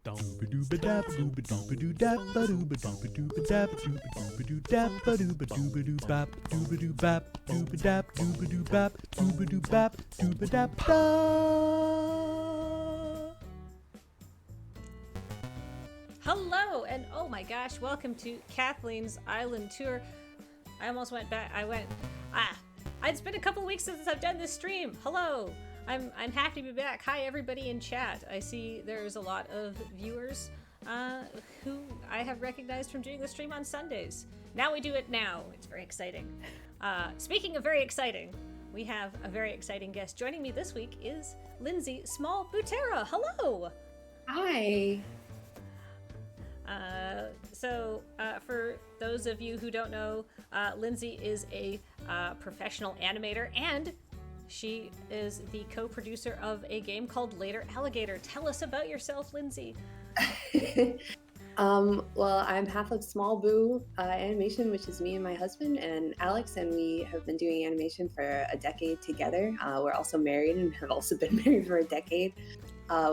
Hello, and oh my gosh, welcome to Kathleen's Island Tour. I almost went back. It's been a couple weeks since I've done this stream. Hello, I'm happy to be back. Hi, everybody in chat. I see there's a lot of viewers who I have recognized from doing the stream on Sundays. Now we do it now. It's very exciting. Speaking of very exciting, we have a very exciting guest. Joining me this week is Lindsay Small-Butera. Hello. Hi. For those of you who don't know, Lindsay is a professional animator, and she is the co-producer of a game called Later Alligator. Tell us about yourself, Lindsay. Well, I'm half of Small Boo Animation, which is me and my husband and Alex, and we have been doing animation for a decade together. We're also married and have also been married for a decade.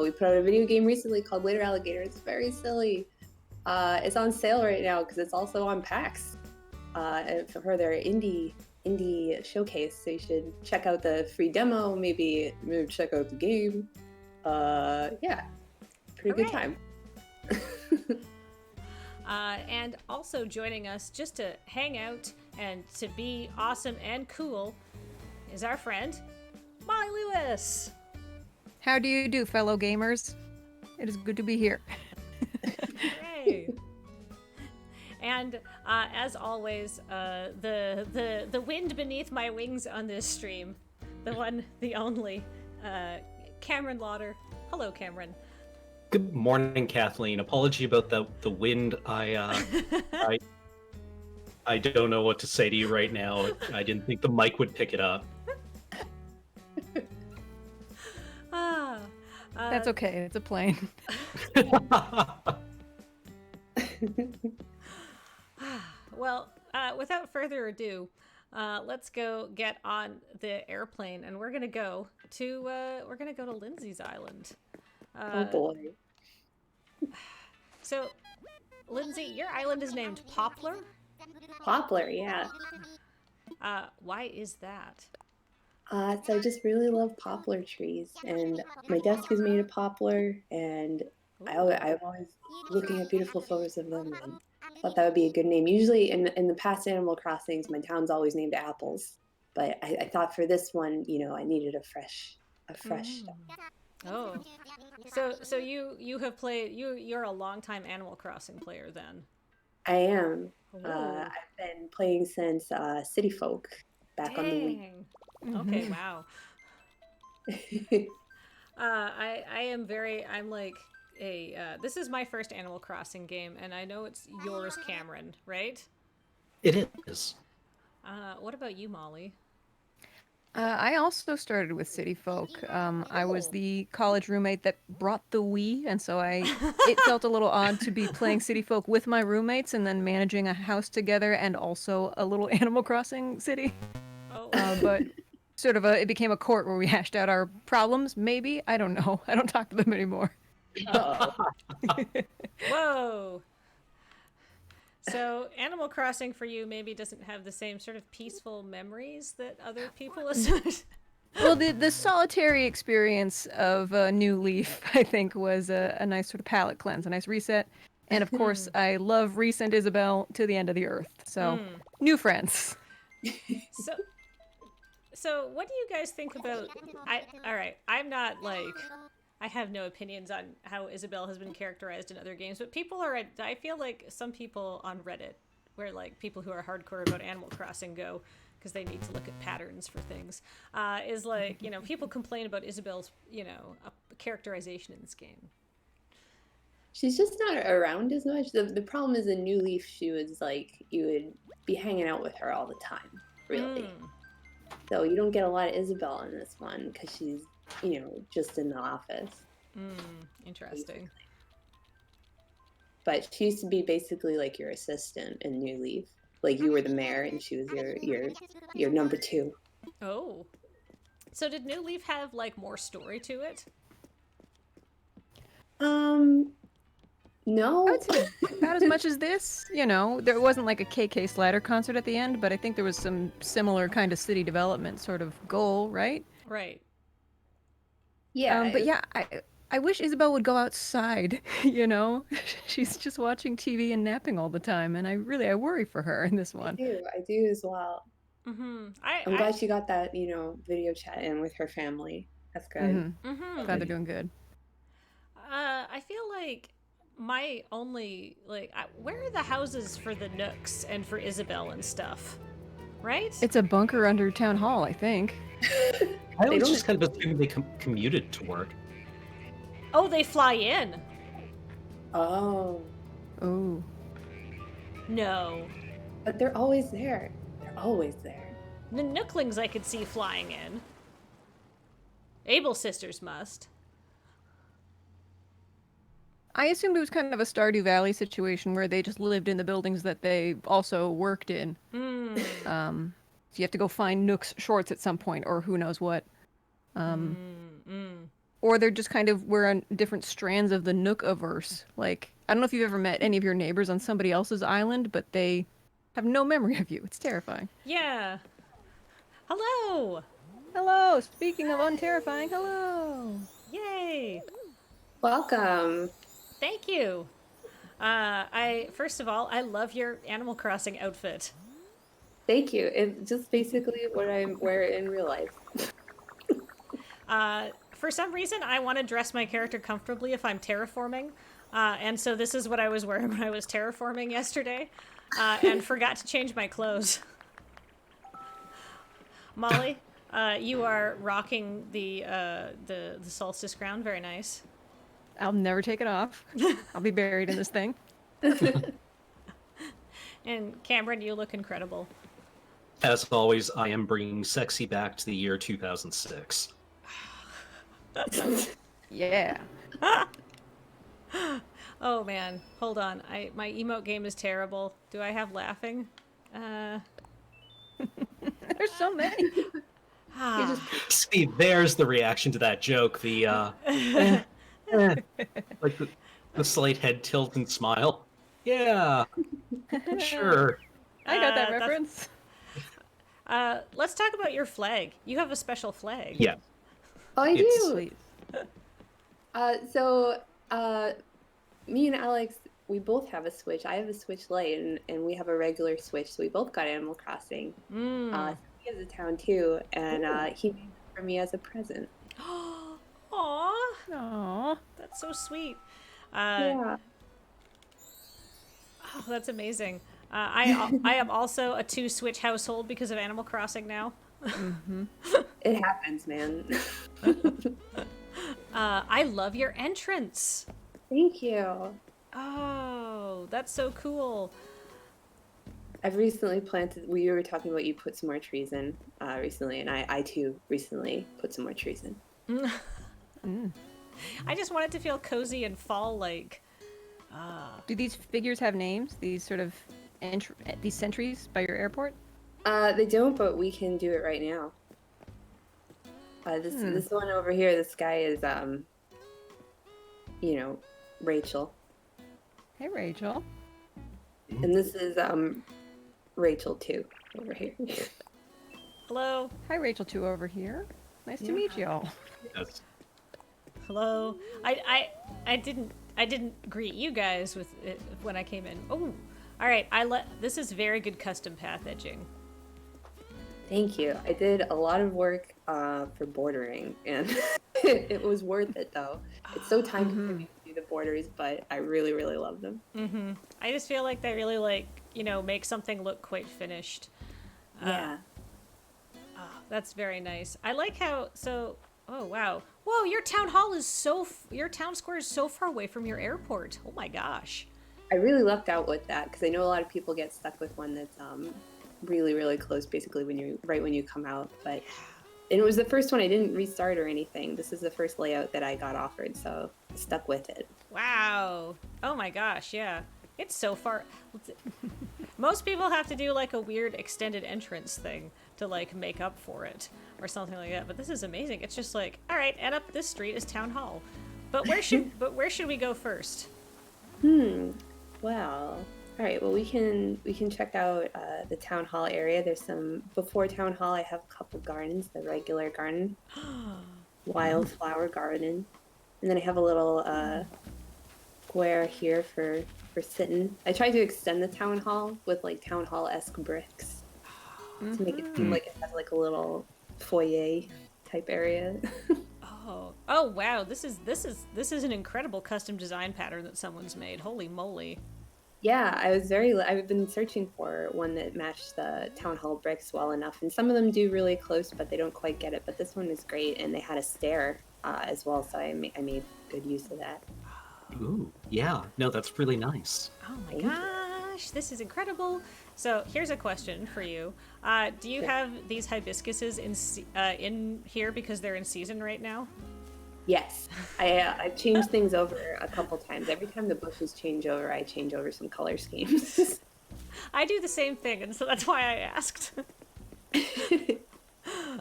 We put out a video game recently called Later Alligator. It's very silly. It's on sale right now because it's also on PAX for their indie showcase. So you should check out the free demo, maybe check out the game. Yeah, pretty good time. And also joining us just to hang out and to be awesome and cool is our friend Molly Lewis. How do you do, fellow gamers? It is good to be here. Hooray! And as always, the wind beneath my wings on this stream, the one, the only, Cameron Lauder. Hello, Cameron. Good morning, Kathleen. Apology about the wind. I don't know what to say to you right now. I didn't think the mic would pick it up. That's okay. It's a plane. Well, without further ado, let's go get on the airplane, and we're gonna go to Lindsay's island. Oh boy. So, Lindsay, your island is named Poplar? Poplar, yeah. Why is that? So I just really love poplar trees, and my desk is made of poplar, and I'm always looking at beautiful photos of them, and thought that would be a good name. Usually in the past Animal Crossings, my town's always named Apples, but I thought for this one, I needed a fresh. Oh, so you have played, you're a longtime Animal Crossing player then? I am. I've been playing since City Folk back on the Wii. Okay, wow. I'm like this is my first Animal Crossing game, and I know it's yours, Cameron, right? It is. What about you, Molly? I also started with City Folk. I was the college roommate that brought the Wii, and so it felt a little odd to be playing City Folk with my roommates and then managing a house together and also a little Animal Crossing city. Oh. But sort of it became a court where we hashed out our problems, maybe? I don't know. I don't talk to them anymore. Whoa. So Animal Crossing for you maybe doesn't have the same sort of peaceful memories that other people associate. Well, the solitary experience of New Leaf, I think, was a nice sort of palate cleanse, a nice reset. And of course, I love Reese and Isabel to the end of the earth. So, new friends. So what do you guys think about... I'm not like... I have no opinions on how Isabel has been characterized in other games, but I feel like some people on Reddit, where like people who are hardcore about Animal Crossing go, because they need to look at patterns for things, is like, people complain about Isabel's, characterization in this game. She's just not around as much. The problem is in New Leaf, she was like, you would be hanging out with her all the time, really. So you don't get a lot of Isabel in this one, because she's, just in the office. Interesting. But she used to be basically like your assistant in New Leaf. Like you were the mayor and she was your number two. Oh. So did New Leaf have like more story to it? No. I would say about as much as this. You know, there wasn't like a KK Slider concert at the end, but I think there was some similar kind of city development sort of goal, right? Right. Yeah. But yeah, I wish Isabel would go outside. You know, she's just watching TV and napping all the time, and I worry for her in this one. I do as well. Mm-hmm. I'm glad she got that, video chat in with her family. That's good. Mm-hmm. Glad they're doing good. I feel like my only where are the houses for the Nooks and for Isabel and stuff? Right? It's a bunker under town hall, I think. I always just kind of assumed they commuted to work. Oh, they fly in. Oh. Oh. No. But they're always there. They're always there. The Nooklings I could see flying in. Able sisters must. I assumed it was kind of a Stardew Valley situation where they just lived in the buildings that they also worked in. So you have to go find Nook's shorts at some point, or who knows what. Or they're just kind of we're on different strands of the Nook-averse. Like, I don't know if you've ever met any of your neighbors on somebody else's island, but they have no memory of you. It's terrifying. Yeah. Hello. Hello. Speaking of unterrifying, hello. Yay. Welcome. Thank you. First of all, I love your Animal Crossing outfit. Thank you. It's just basically what I wear in real life. For some reason, I want to dress my character comfortably if I'm terraforming. And so this is what I was wearing when I was terraforming yesterday, and forgot to change my clothes. Molly, you are rocking the solstice crown. Very nice. I'll never take it off. I'll be buried in this thing. And Cameron, you look incredible. As always, I am bringing sexy back to the year 2006. Yeah. Oh man, hold on. My emote game is terrible. Do I have laughing? There's so many. See, there's the reaction to that joke. The like the slight head tilt and smile. Yeah, sure. I got that that's- reference. Let's talk about your flag. You have a special flag. Yeah. Oh, I It's- do. Please. So, me and Alex, we both have a Switch. I have a Switch Lite, and we have a regular Switch, so we both got Animal Crossing. He has a town too, and he made it for me as a present. Aww, Aww. that's so sweet. Yeah. Oh, that's amazing. I am also a 2 Switch household because of Animal Crossing now. It happens, man. I love your entrance. Thank you. Oh, that's so cool. I've recently planted. We were talking about you put some more trees in recently, and I too recently put some more trees in. I just want it to feel cozy and fall-like. Do these figures have names? These sort of these sentries by your airport? They don't, but we can do it right now. This one over here, this guy is Rachel, Hey, Rachel. and this is Rachel too over here. Hello. Hi, Rachel 2 over here. Nice to meet y'all. Yes. Hello. I didn't greet you guys with it when I came in. Oh, all right. This is very good custom path edging. Thank you. I did a lot of work for bordering, and it was worth it though. It's so time consuming to do the borders, but I really, really love them. I just feel like they really make something look quite finished. Yeah. That's very nice. I like how oh wow. Whoa, your town hall is your town square is so far away from your airport. Oh my gosh. I really lucked out with that because I know a lot of people get stuck with one that's really, really close, basically when you come out. And it was the first one. I didn't restart or anything. This is the first layout that I got offered, so I stuck with it. Wow. Oh my gosh, yeah. It's so far. Most people have to do like a weird extended entrance thing to like make up for it or something like that. But this is amazing. It's just like, all right, and up this street is town hall. But where should we go first? Well, all right. Well, we can check out the town hall area. There's some before town hall. I have a couple gardens. The regular garden, wildflower garden, and then I have a little square here for sitting. I tried to extend the town hall with like town hall-esque bricks to make it seem like it has like a little foyer type area. Oh wow, this is an incredible custom design pattern that someone's made. Holy moly. Yeah, I've been searching for one that matched the town hall bricks well enough, and some of them do really close, but they don't quite get it. But this one is great, and they had a stair as well, so I made good use of that. Ooh, yeah. No, that's really nice. Oh my gosh, this is incredible. So here's a question for you. Do you have these hibiscuses in here because they're in season right now? Yes, I've changed things over a couple times. Every time the bushes change over, I change over some color schemes. I do the same thing, and so that's why I asked.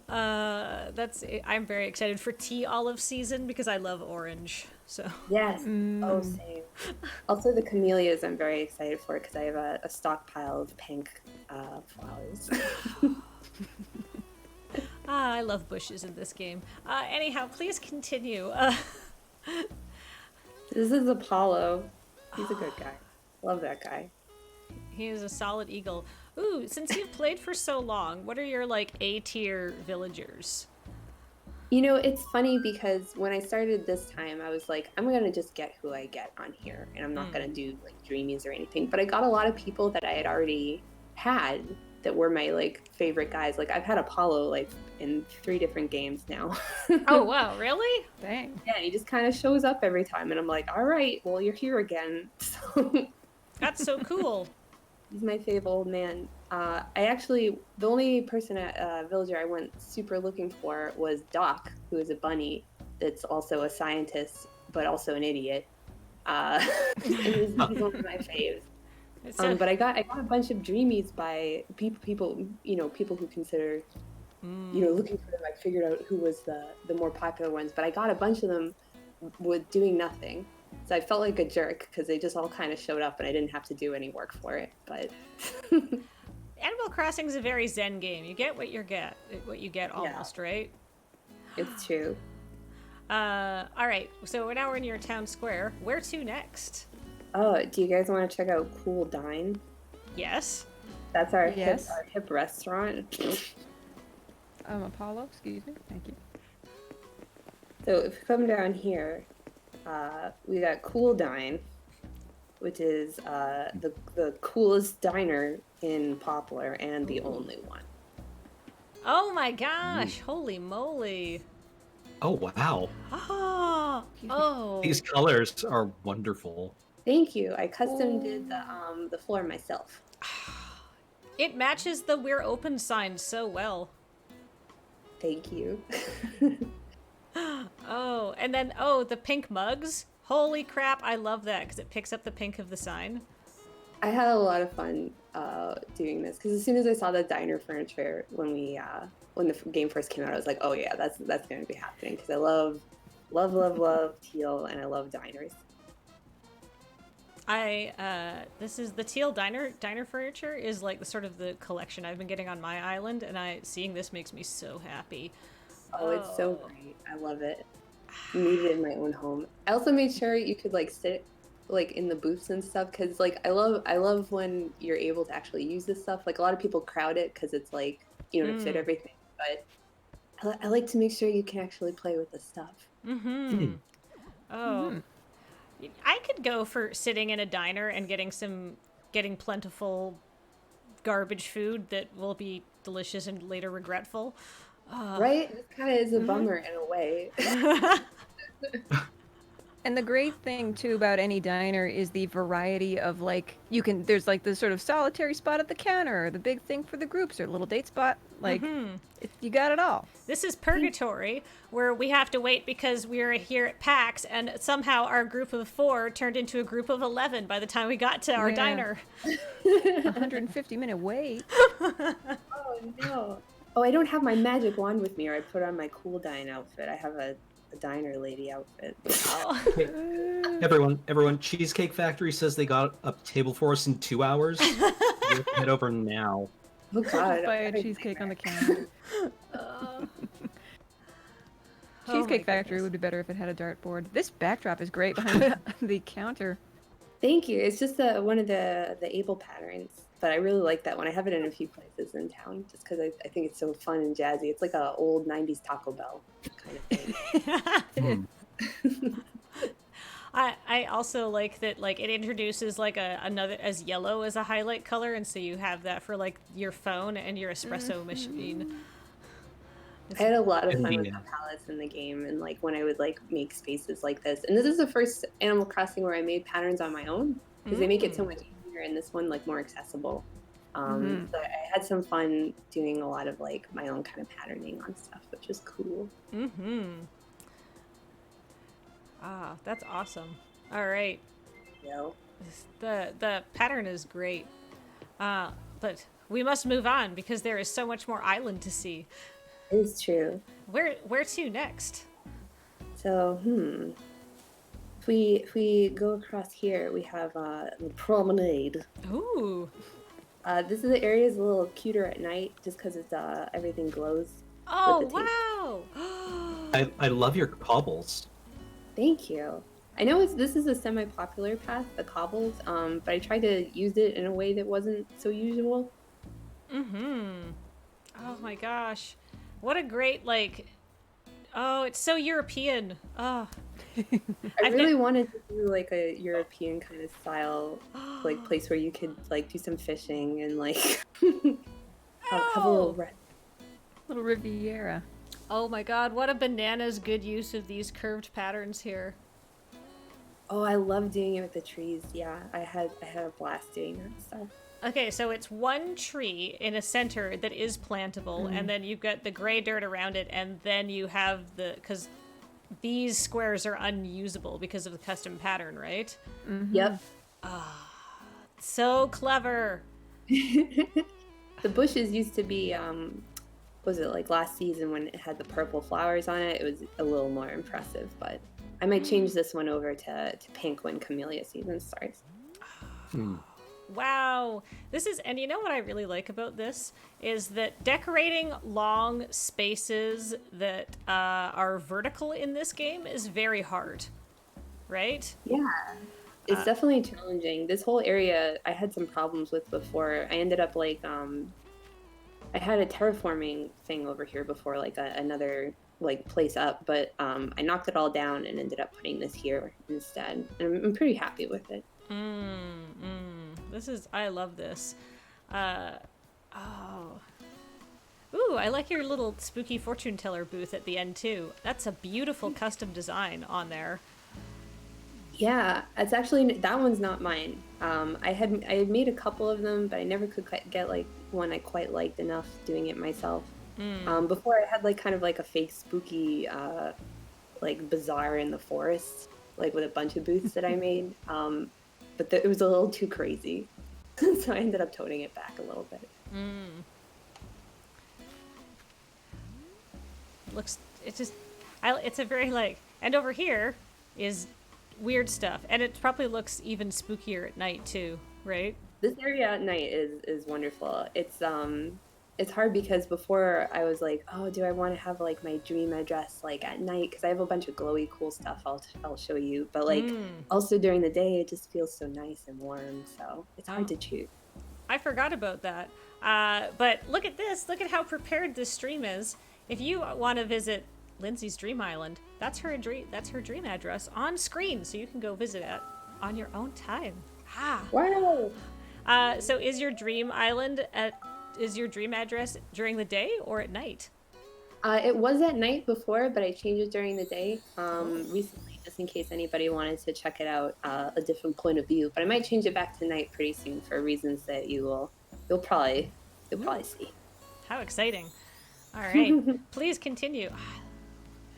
I'm very excited for tea olive season because I love orange. So Yes. Oh, same. Also, the camellias I'm very excited for because I have a stockpile of pink flowers. I love bushes in this game. Anyhow, please continue. This is Apollo. He's a good guy. Love that guy. He is a solid eagle. Ooh, since you've played for so long, what are your like A-tier villagers? You know, it's funny because when I started this time, I was like, I'm gonna just get who I get on here, and I'm not gonna do like dreamies or anything. But I got a lot of people that I had already had that were my like favorite guys. Like I've had Apollo like in 3 different games now. Oh wow, really? Dang. Yeah, he just kind of shows up every time, and I'm like, all right, well you're here again. So That's so cool. he's my favorite old man. The only person at villager I went super looking for was Doc, who is a bunny that's also a scientist, but also an idiot. He's one of my faves. But I got a bunch of dreamies by people who consider, looking for them. I figured out who was the more popular ones, but I got a bunch of them with doing nothing. So I felt like a jerk because they just all kind of showed up and I didn't have to do any work for it. But Animal Crossing is a very zen game. You get what you get almost, right? It's true. All right. So now we're in your town square. Where to next? Oh, do you guys want to check out Cool Dine? Yes. That's our Yes. hip restaurant. Apollo, excuse me. Thank you. So if you come down here, we got Cool Dine, which is the coolest diner in Poplar and the only one. Oh my gosh! Holy moly! Oh, wow. Oh. These colors are wonderful. Thank you. I custom did the floor myself. It matches the "We're Open" sign so well. Thank you. Oh, and then the pink mugs. Holy crap! I love that because it picks up the pink of the sign. I had a lot of fun doing this because as soon as I saw the diner furniture when the game first came out, I was like, oh yeah, that's going to be happening because I love teal and I love diners. This is the teal diner furniture is like the sort of the collection I've been getting on my island, and seeing this makes me so happy. Oh, it's so great. I love it. I need it in my own home. I also made sure you could like sit like in the booths and stuff because like I love when you're able to actually use this stuff. Like a lot of people crowd it because it's like to fit everything, but I like to make sure you can actually play with the stuff. I could go for sitting in a diner and getting plentiful garbage food that will be delicious and later regretful. Right? This kind of is a bummer in a way. And the great thing too about any diner is the variety of there's like the sort of solitary spot at the counter, or the big thing for the groups, or little date spot. You got it all. This is purgatory, where we have to wait because we're here at PAX, and somehow our group of 4 turned into a group of 11 by the time we got to our diner. 150-minute wait. Oh no. Oh, I don't have my magic wand with me, or I put on my Cool Dine outfit. I have a a diner lady outfit. Oh. Everyone, Cheesecake Factory says they got a table for us in 2 hours. We have to head over now. Oh God! Buy a cheesecake on the counter. Oh Cheesecake my Factory goodness. would be better if it had a dartboard. This backdrop is great behind the counter. Thank you. It's just one of the able patterns, but I really like that one. I have it in a few places in town just because I think it's so fun and jazzy. It's like a old '90s Taco Bell kind of thing. I also like that, like, it introduces like another as yellow as a highlight color, and so you have that for like your phone and your espresso machine. I had a lot of fun with Convenient. the palettes in the game, and like when I would like make spaces like this. And this is the first Animal Crossing where I made patterns on my own because they make it so much easier, and this one like more accessible. So I had some fun doing a lot of like my own kind of patterning on stuff, which is cool. Ah, that's awesome. All right, You know? the pattern is great, but we must move on because there is so much more island to see. It is true. Where to next? So, if we go across here, we have the Promenade. Ooh. This is the area is a little cuter at night, just because it's everything glows. Oh with the tape. wow. I love your cobbles. Thank you. I know this is a semi-popular path, the cobbles, but I tried to use it in a way that wasn't so usual. Oh my gosh. What a great, like, oh, it's so European. Oh. I really wanted to do like a European kind of style, like place where you could like do some fishing and like have a little Little Riviera. Oh my god, what a bananas good use of these curved patterns here. Oh, I love doing it with the trees. Yeah, I had a blast doing that stuff. Okay, so it's one tree in a center that is plantable, and then you've got the gray dirt around it, and then you have because these squares are unusable because of the custom pattern, right? Yep. So clever. The bushes used to be, was it like last season when it had the purple flowers on it? It was a little more impressive, but I might change this one over to pink when camellia season starts. Wow. This is, and you know what I really like about this is that decorating long spaces that are vertical in this game is very hard, right? Yeah. It's definitely challenging. This whole area I had some problems with before. I ended up like, I had a terraforming thing over here before, like another like place up, but I knocked it all down and ended up putting this here instead. And I'm pretty happy with it. I love this. Ooh, I like your little spooky fortune teller booth at the end too. That's a beautiful custom design on there. Yeah, it's actually, that one's not mine. I had made a couple of them, but I never could get like one I quite liked enough doing it myself. Before I had like kind of like a fake spooky like bazaar in the forest, like with a bunch of booths that I made. But it was a little too crazy. So I ended up toning it back a little bit. It's a very like, and over here is weird stuff, and it probably looks even spookier at night too, right? This area at night is wonderful. It's hard because before I was like, oh, do I want to have like my dream address like at night? Because I have a bunch of glowy cool stuff I'll show you. But like also during the day, it just feels so nice and warm. So it's hard to choose. I forgot about that. But look at this. Look at how prepared this stream is. If you want to visit Lindsay's Dream Island, that's her dream address on screen, so you can go visit it on your own time. Wow. So is your dream island is your dream address during the day or at night? It was at night before, but I changed it during the day recently, just in case anybody wanted to check it out, a different point of view. But I might change it back to night pretty soon for reasons that you'll probably see. How exciting! All right, please continue.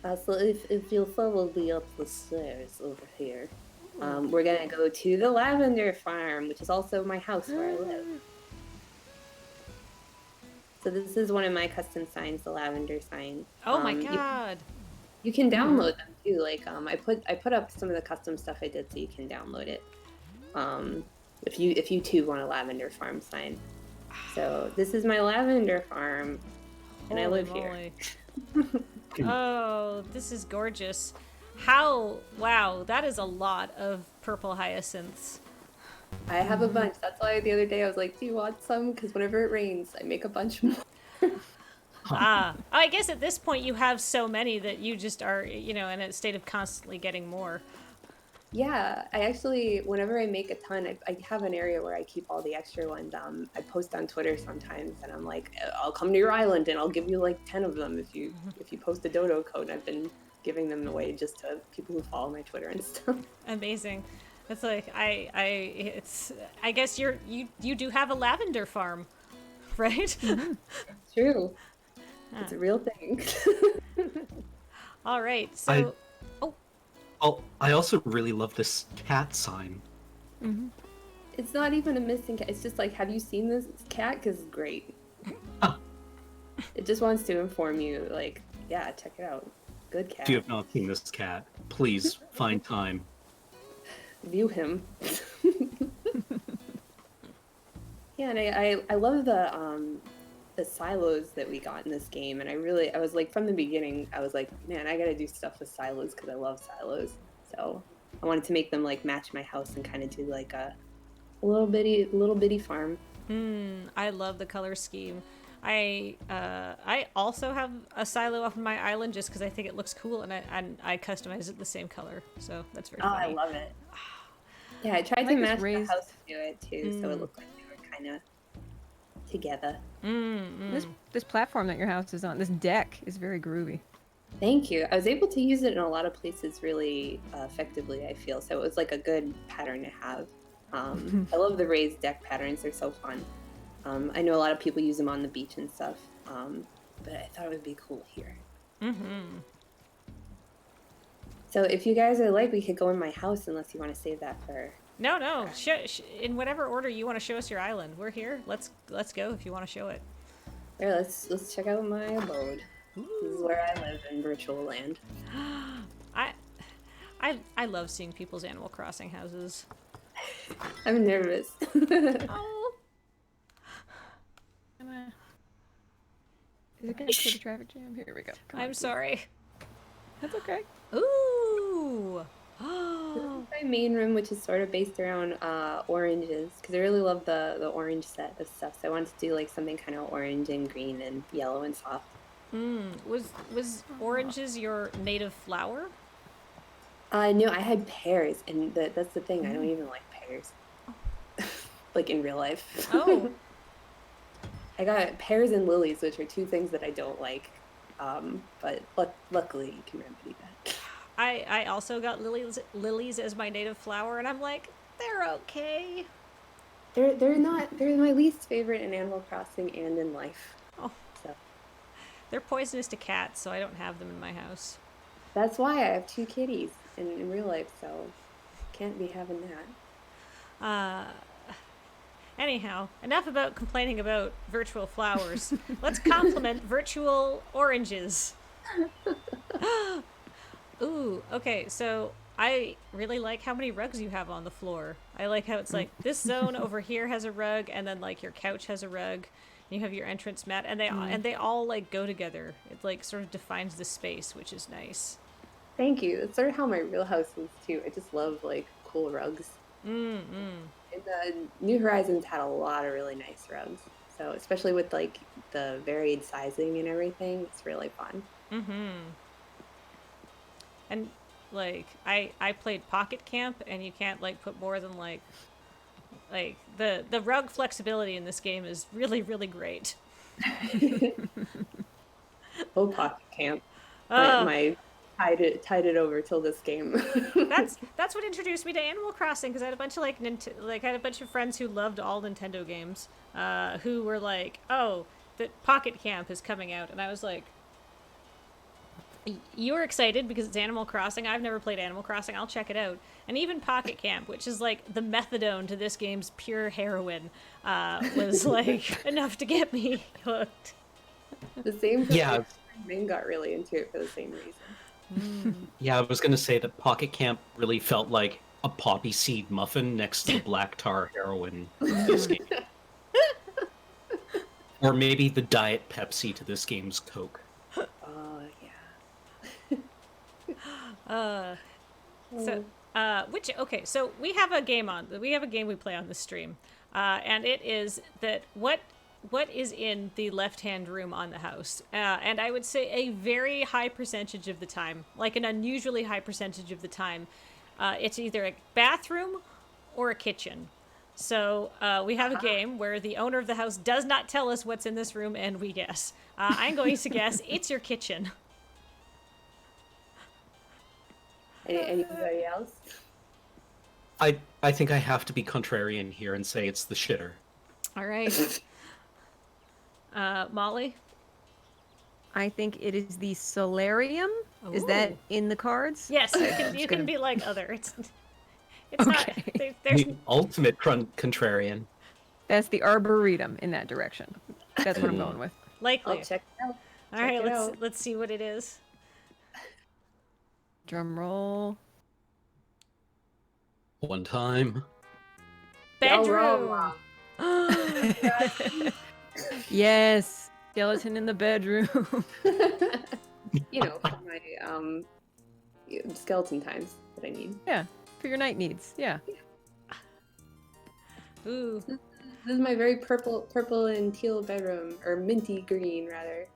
So if you'll follow me up the stairs over here, we're gonna go to the Lavender Farm, which is also my house where I live. So this is one of my custom signs, the lavender sign. Oh my god! You can download them too. Like I put up some of the custom stuff I did so you can download it. If you too want a Lavender Farm sign. So this is my Lavender Farm, and I live here. Oh, this is gorgeous. Wow, that is a lot of purple hyacinths. I have a bunch. That's why the other day I was like, do you want some? Because whenever it rains, I make a bunch more. I guess at this point you have so many that you just are, in a state of constantly getting more. Yeah, I actually, whenever I make a ton, I have an area where I keep all the extra ones. I post on Twitter sometimes, and I'm like, I'll come to your island and I'll give you like 10 of them if you post a dodo code. I've been giving them away just to people who follow my Twitter and stuff. Amazing. It's like I guess you do have a lavender farm, right? True. It's a real thing. All right. So I also really love this cat sign. It's not even a missing cat. It's just like, have you seen this cat? Because it's great. It just wants to inform you, like, yeah, check it out. Good cat. If you have not seen this cat, please find time. View him. Yeah, and I love the silos that we got in this game, and I was like, from the beginning, I was like, man, I gotta do stuff with silos because I love silos. So I wanted to make them like match my house and kind of do like a little bitty farm. I love the color scheme. I also have a silo up on my island just because I think it looks cool, and I customize it the same color, so that's very funny. I love it. Yeah, I tried to match the house to it too, so it looked like they were kind of together. This platform that your house is on, this deck, is very groovy. Thank you. I was able to use it in a lot of places really effectively, I feel, so it was like a good pattern to have. I love the raised deck patterns. They're so fun. I know a lot of people use them on the beach and stuff, but I thought it would be cool here. So if you guys are like, we could go in my house unless you want to save that for... No. In whatever order you want to show us your island. We're here. Let's go if you want to show it. Here, let's check out my abode. This is where I live in virtual land. I love seeing people's Animal Crossing houses. I'm nervous. Oh. Is it going to put a traffic jam? Here we go. I'm sorry. That's okay. Ooh. This is my main room, which is sort of based around oranges, because I really love the orange set of stuff. So I wanted to do like something kind of orange and green and yellow and soft. Was oranges your native flower? No, I had pears, and that's the thing. I don't even like pears. Like in real life. Oh. I got pears and lilies, which are two things that I don't like. But luckily you can remedy that. I also got lilies as my native flower, and I'm like, they're okay. They're my least favorite in Animal Crossing and in life. Oh. So. They're poisonous to cats, so I don't have them in my house. That's why I have two kitties in real life, so can't be having that. Anyhow, enough about complaining about virtual flowers. Let's compliment virtual oranges. Ooh, okay, so I really like how many rugs you have on the floor. I like how it's like this zone over here has a rug, and then like your couch has a rug. You have your entrance mat, and they all like go together. It like sort of defines the space, which is nice. Thank you. That's sort of how my real house is too. I just love like cool rugs. And New Horizons had a lot of really nice rugs. So especially with like the varied sizing and everything, it's really fun. And like I played Pocket Camp, and you can't like put more than like the rug flexibility in this game is really, really great. Oh, Pocket Camp. My tied it over till this game. That's what introduced me to Animal Crossing, because I had a bunch of I had a bunch of friends who loved all Nintendo games, who were like, "Oh, the Pocket Camp is coming out," and I was like, "You were excited because it's Animal Crossing. I've never played Animal Crossing. I'll check it out." And even Pocket Camp, which is like the methadone to this game's pure heroin, was like enough to get me hooked. The same. Yeah. Ming got really into it for the same reason. Yeah, I was going to say that Pocket Camp really felt like a poppy seed muffin next to the black tar heroin of this game. Or maybe the Diet Pepsi to this game's Coke. Oh, yeah. So we have a game we play on the stream, and it is that what is in the left-hand room on the house, and I would say a very high percentage of the time, like an unusually high percentage of the time, it's either a bathroom or a kitchen. So we have a game where the owner of the house does not tell us what's in this room, and we guess. I'm going to guess it's your kitchen. Anybody else? I think I have to be contrarian here and say it's the shitter. All right. Molly? I think it is the solarium. Is that Ooh. in the cards? Yes, you can be like other. It's Okay. not. There's The ultimate contrarian. That's the arboretum in that direction. That's what I'm going with. likely. I'll check it out. All right, check it out. let's see what it is. Drum roll. One time. Bedroom. Yes. Skeleton in the bedroom. You know, for my skeleton times that I need. Yeah. For your night needs. Yeah. Ooh. This is my very purple and teal bedroom, or minty green rather.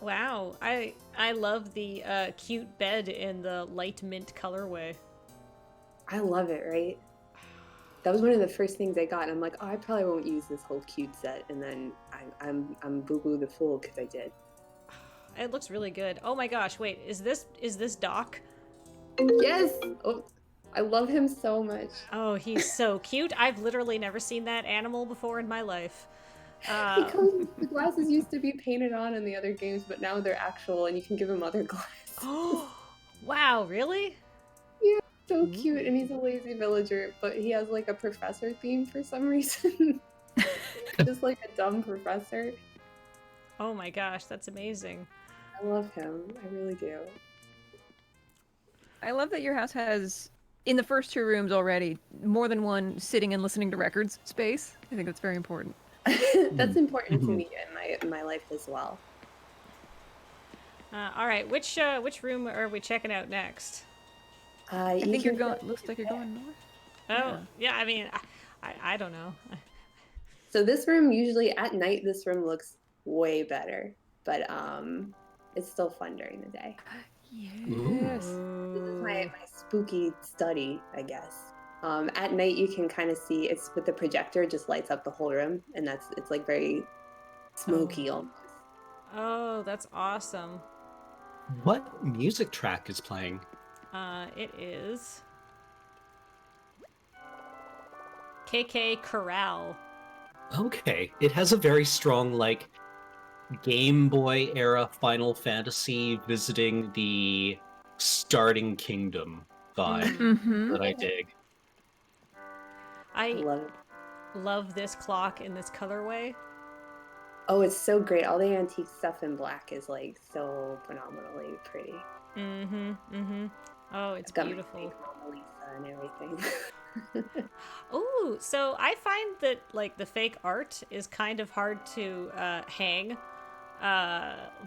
Wow. I love the cute bed in the light mint colorway. I love it, right? That was one of the first things I got, and I'm like, oh, I probably won't use this whole cute set, and then I'm boo boo the fool because I did. It looks really good. Oh my gosh, wait, is this Doc? Yes. Oh, I love him so much. Oh, he's so cute. I've literally never seen that animal before in my life. The glasses used to be painted on in the other games, but now they're actual, and you can give him other glasses. Oh, wow, really? Yeah, so cute, and he's a lazy villager, but he has like a professor theme for some reason. Just like a dumb professor. Oh my gosh, that's amazing. I love him. I really do. I love that your house has, in the first two rooms already, more than one sitting and listening to records space. I think that's very important. That's important to me in my life as well. All right, which room are we checking out next? I think you're going. Looks like you're going north. Oh, yeah. I mean, I don't know. So this room usually at night, this room looks way better, but it's still fun during the day. Yes. This is my spooky study, I guess. At night you can kind of see it's with the projector, it just lights up the whole room, and it's like very smoky almost. Oh, that's awesome. What music track is playing? It is KK Corral. Okay, it has a very strong, like, Game Boy era Final Fantasy visiting the starting kingdom vibe Mm-hmm. that I dig. I I love it. love this clock in this colorway. Oh, it's so great. All the antique stuff in black is like so phenomenally pretty. Oh, it's It's got beautiful. my fake Mona Lisa and everything. Ooh, so I find that like the fake art is kind of hard to hang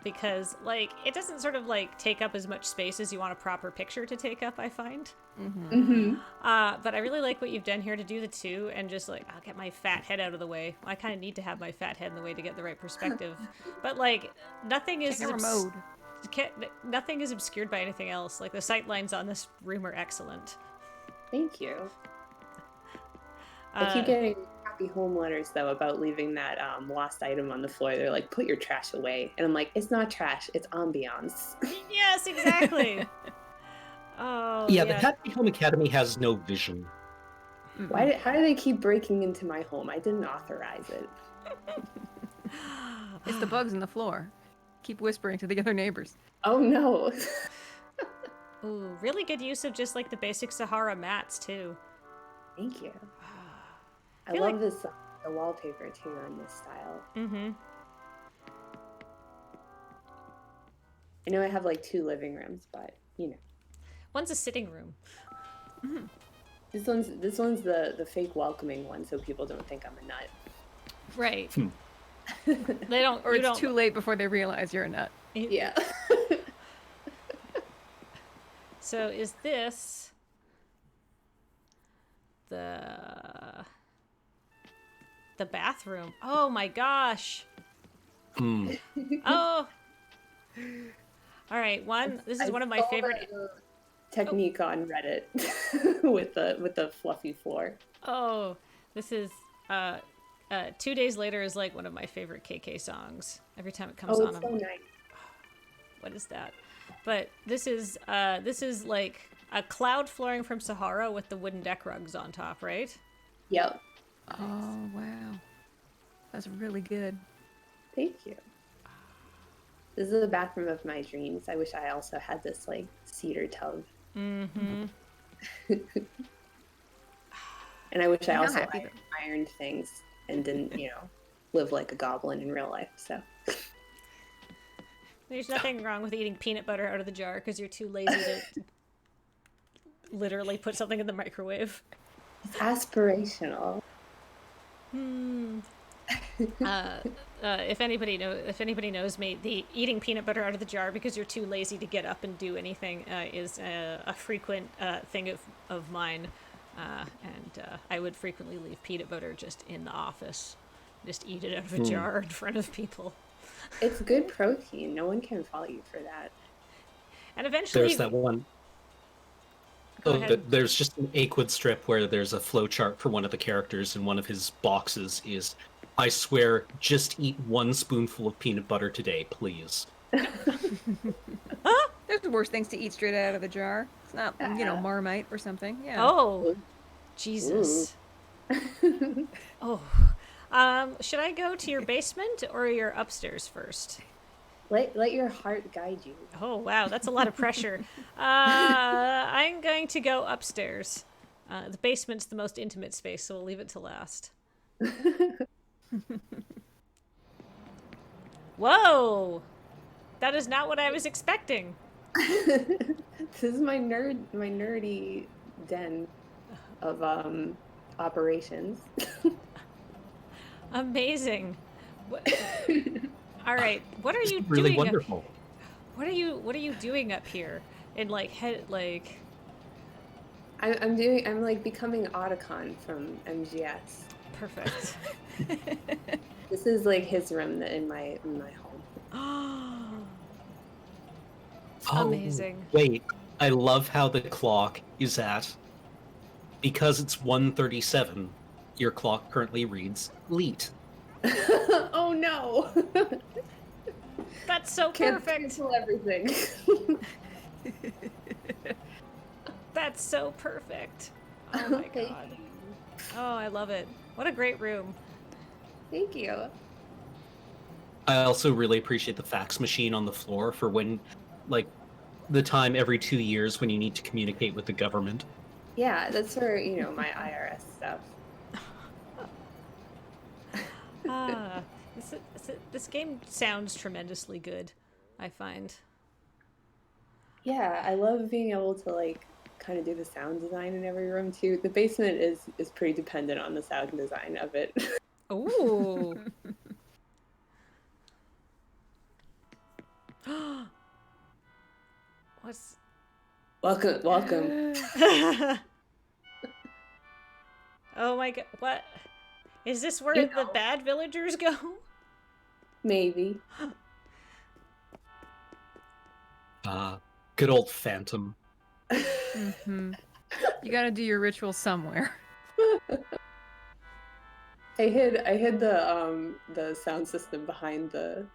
because like it doesn't sort of like take up as much space as you want a proper picture to take up, I find. Mm-hmm. But I really like what you've done here to do the two and just like I'll get my fat head out of the way. I kind of need to have my fat head in the way to get the right perspective. But like nothing is Camera mode. nothing is obscured by anything else. Like the sight lines on this room are excellent. Thank you. I keep getting happy home letters though about leaving that lost item on the floor. They're like, "Put your trash away," and I'm like, "It's not trash. It's ambiance." Yes, exactly. Oh, Yeah, the Happy Home Academy has no vision. How do they keep breaking into my home? I didn't authorize it. It's the bugs in the floor. Keep whispering to the other neighbors. Oh no. Ooh, really good use of just like the basic Sahara mats too. Thank you. I feel love like- this the wallpaper too in this style. Mm-hmm. I know I have like 2 living rooms, but you know. One's a sitting room. This one's the fake welcoming one, so people don't think I'm a nut. Right. They don't. Or you it's don't, too late before they realize you're a nut. Yeah. So is this the bathroom? Oh my gosh. Hmm. Oh. All right. This is one of my saw favorite. the technique on Reddit with the fluffy floor. Oh, this is 2 days later is like one of my favorite KK songs. Every time it comes Oh, on, it's I'm so like, nice. what is that? But this is like a cloud flooring from Sahara with the wooden deck rugs on top, right? Yep. Oh, wow. That's really good. Thank you. This is the bathroom of my dreams. I wish I also had this like cedar tub. Mm-hmm. And I wish I I'm not also happy that- ironed things and didn't, live like a goblin in real life. So There's nothing wrong with eating peanut butter out of the jar because you're too lazy to literally put something in the microwave. it's aspirational. If anybody knows me, the eating peanut butter out of the jar because you're too lazy to get up and do anything is a frequent thing of mine, and I would frequently leave peanut butter just in the office, just eat it out of a jar in front of people. It's good protein. No one can fault you for that. And eventually, There's that one. Go ahead. There's just an Aquid strip where there's a flowchart for one of the characters, and one of his boxes is, I swear, just eat 1 spoonful of peanut butter today, please. There's worse things to eat straight out of the jar. It's not, Marmite or something. Yeah. Oh, Jesus. Oh. Should I go to your basement or your upstairs first? Let your heart guide you. Oh, wow, that's a lot of pressure. I'm going to go upstairs. The basement's the most intimate space, so we'll leave it to last. Whoa! That is not what I was expecting. This is my nerdy den of operations. Amazing. All right, what are you Really doing? wonderful. What are you doing up here? In I'm like becoming Otacon from MGS. perfect. This is like his room in my home. Amazing. Wait, I love how the clock is at, because it's 1:37, your clock currently reads Leet. Oh no! That's so Can't perfect. cancel everything. That's so perfect. Oh my god. Oh, I love it. What a great room. Thank you. I also really appreciate the fax machine on the floor for when, like, the time every 2 years when you need to communicate with the government. Yeah, that's for my IRS stuff. This game sounds tremendously good, I find. Yeah, I love being able to like kind of do the sound design in every room too. The basement is pretty dependent on the sound design of it. Ooh. What's Welcome. Oh my god, what? Is this where the bad villagers go? Maybe. Good old Phantom. Mm-hmm. You gotta do your ritual somewhere. I hid the sound system behind the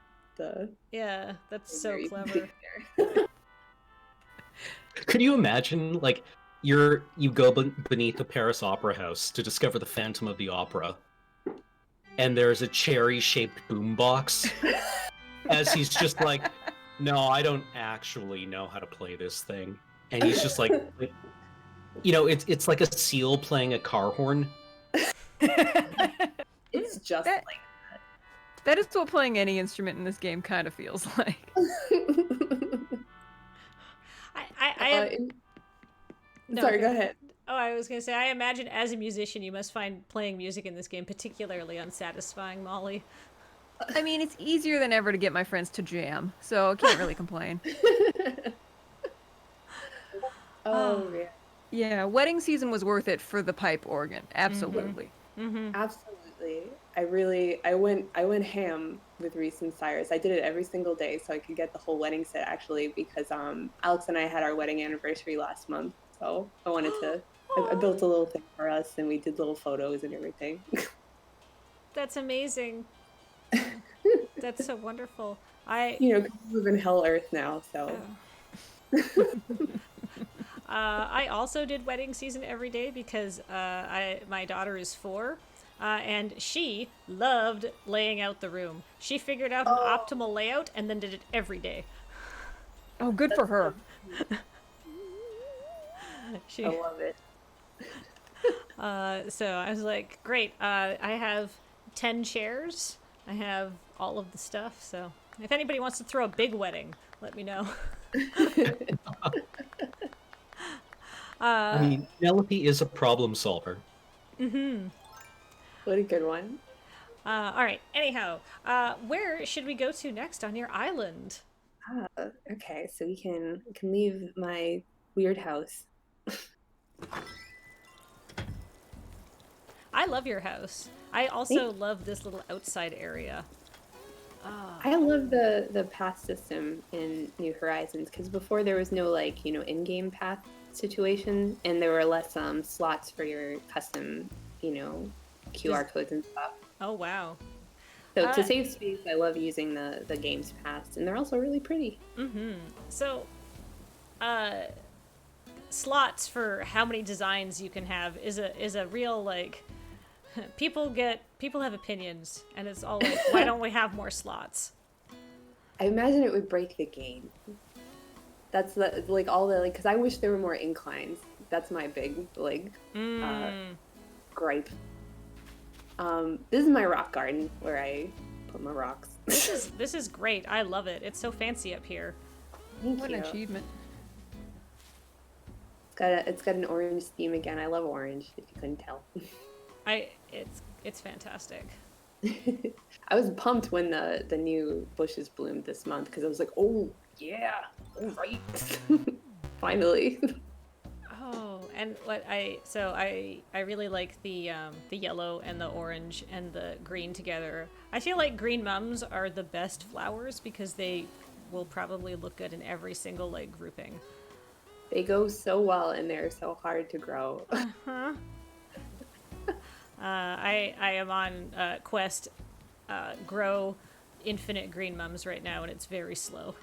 Yeah, that's so clever. Could you imagine, like, you go beneath the Paris Opera House to discover the Phantom of the Opera, and there's a cherry-shaped boombox, as he's just like, no, I don't actually know how to play this thing. And he's just like it's like a seal playing a car horn. It's just like that. That is what playing any instrument in this game kind of feels like. No, Sorry, go ahead. Oh, I was gonna say, I imagine as a musician, you must find playing music in this game particularly unsatisfying, Molly. I mean, it's easier than ever to get my friends to jam, so I can't really complain. Oh, yeah. Yeah, wedding season was worth it for the pipe organ. Absolutely. Absolutely. I went ham with Reese and Cyrus. I did it every single day so I could get the whole wedding set actually because Alex and I had our wedding anniversary last month. So I wanted to I built a little thing for us and we did little photos and everything. That's amazing. That's so wonderful. We live in hell earth now, so I also did wedding season every day because my daughter is 4, and she loved laying out the room. She figured out an optimal layout and then did it every day. Oh, good for her. I love it. So I was like, great. I have 10 chairs. I have all of the stuff. So if anybody wants to throw a big wedding, let me know. I mean, Penelope is a problem solver. What a good one. All right. Anyhow, where should we go to next on your island? Okay, so we can leave my weird house. I love your house. I also love this little outside area. I love the path system in New Horizons because before there was no in-game path situation and there were less slots for your custom QR codes and stuff. Oh wow. So to save space, I love using the game's paths and they're also really pretty. So slots for how many designs you can have is a real people have opinions and it's all like, why don't we have more slots? I imagine it would break the game. That's because I wish there were more inclines. That's my big gripe. This is my rock garden where I put my rocks. This is great. I love it. It's so fancy up here. What an achievement. It's got an orange theme again. I love orange, if you couldn't tell. It's fantastic. I was pumped when the new bushes bloomed this month because I was like, oh yeah, all right, finally. Oh, and I really like the yellow and the orange and the green together. I feel like green mums are the best flowers because they will probably look good in every single grouping. They go so well and they're so hard to grow. I am on quest grow infinite green mums right now and it's very slow.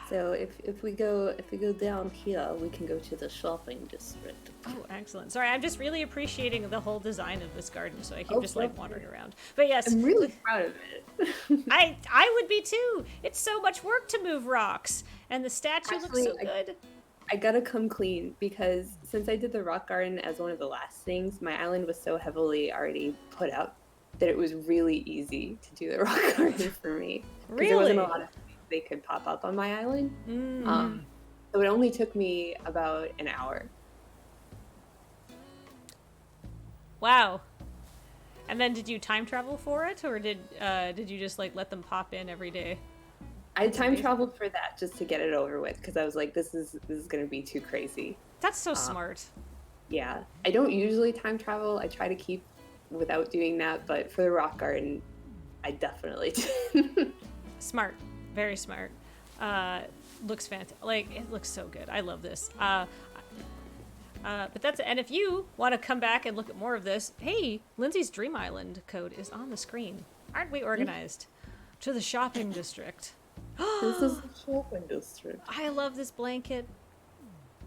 So if we go down here, we can go to the shopping district. Oh, excellent. Sorry, I'm just really appreciating the whole design of this garden, so I keep wandering around. But yes, I'm really proud of it. I would be too. It's so much work to move rocks, and the statue looks so good. I gotta come clean because since I did the rock garden as one of the last things, my island was so heavily already put up that it was really easy to do the rock garden for me. Really? There wasn't a lot of things they could pop up on my island. So it only took me about an hour. Wow. And then did you time travel for it, or did you just let them pop in every day? I time traveled for that just to get it over with because I was like, this is gonna be too crazy. That's so smart. Yeah, I don't usually time travel. I try to keep without doing that, but for the rock garden, I definitely did. Smart, very smart. Looks fantastic. It looks so good. I love this. But that's it. And if you want to come back and look at more of this, hey, Lindsay's Dream Island code is on the screen. Aren't we organized? To the shopping district. This is the shopping district. I love this blanket.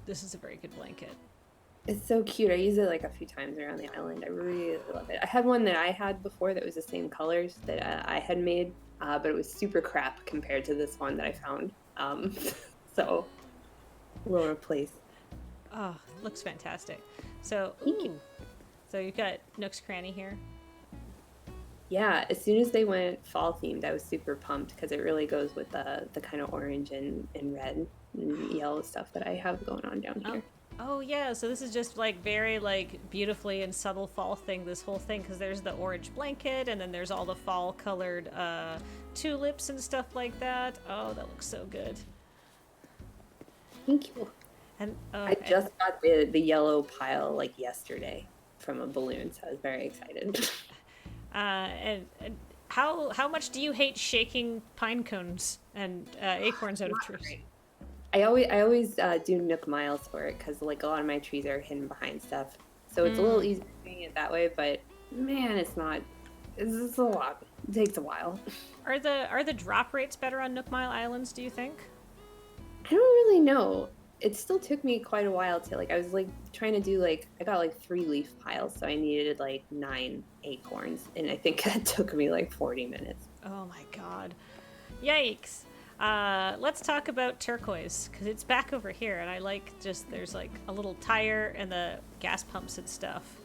This is a very good blanket. It's so cute. I use it a few times around the island. I really love it. I had one that I had before that was the same colors that I had made, but it was super crap compared to this one that I found. So we'll replace. Oh, looks fantastic. So, Thank you. So you've got Nook's Cranny here. Yeah, as soon as they went fall themed, I was super pumped because it really goes with the kind of orange and red and yellow stuff that I have going on down Oh. here. Oh yeah, so this is just like very like beautifully and subtle fall thing, this whole thing, because there's the orange blanket and then there's all the fall colored tulips and stuff like that. Oh, that looks so good. Thank you. And I just got the yellow pile like yesterday from a balloon, so I was very excited. and how much do you hate shaking pine cones and acorns out of trees? I always do Nook miles for it because like a lot of my trees are hidden behind stuff, so it's a little easier doing it that way. But man, it's not. It's a lot. It takes a while. Are the drop rates better on Nook Mile Islands, do you think? I don't really know. It still took me quite a while to like. I was like trying to do like I got like 3 leaf piles, so I needed like 9 acorns, and I think that took me like 40 minutes. Oh my god, yikes! Let's talk about turquoise, because it's back over here, and I like just there's like a little tire and the gas pumps and stuff.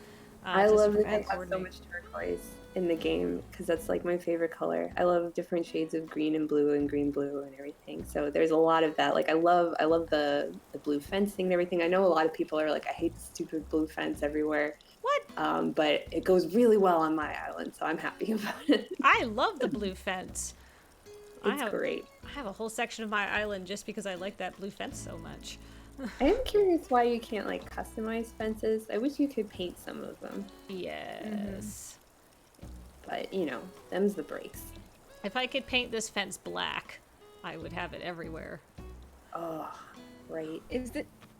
I love that they have so much turquoise in the game because that's like my favorite color. I love different shades of green and green blue and everything. So there's a lot of that. Like I love the blue fencing and everything. I know a lot of people are like, I hate the stupid blue fence everywhere. What? But it goes really well on my island, so I'm happy about it. I love the blue fence. It's great. I have a whole section of my island just because I like that blue fence so much. I am curious why you can't like customize fences. I wish you could paint some of them. Yes. But you know, them's the breaks. If I could paint this fence black, I would have it everywhere. Oh, right. Is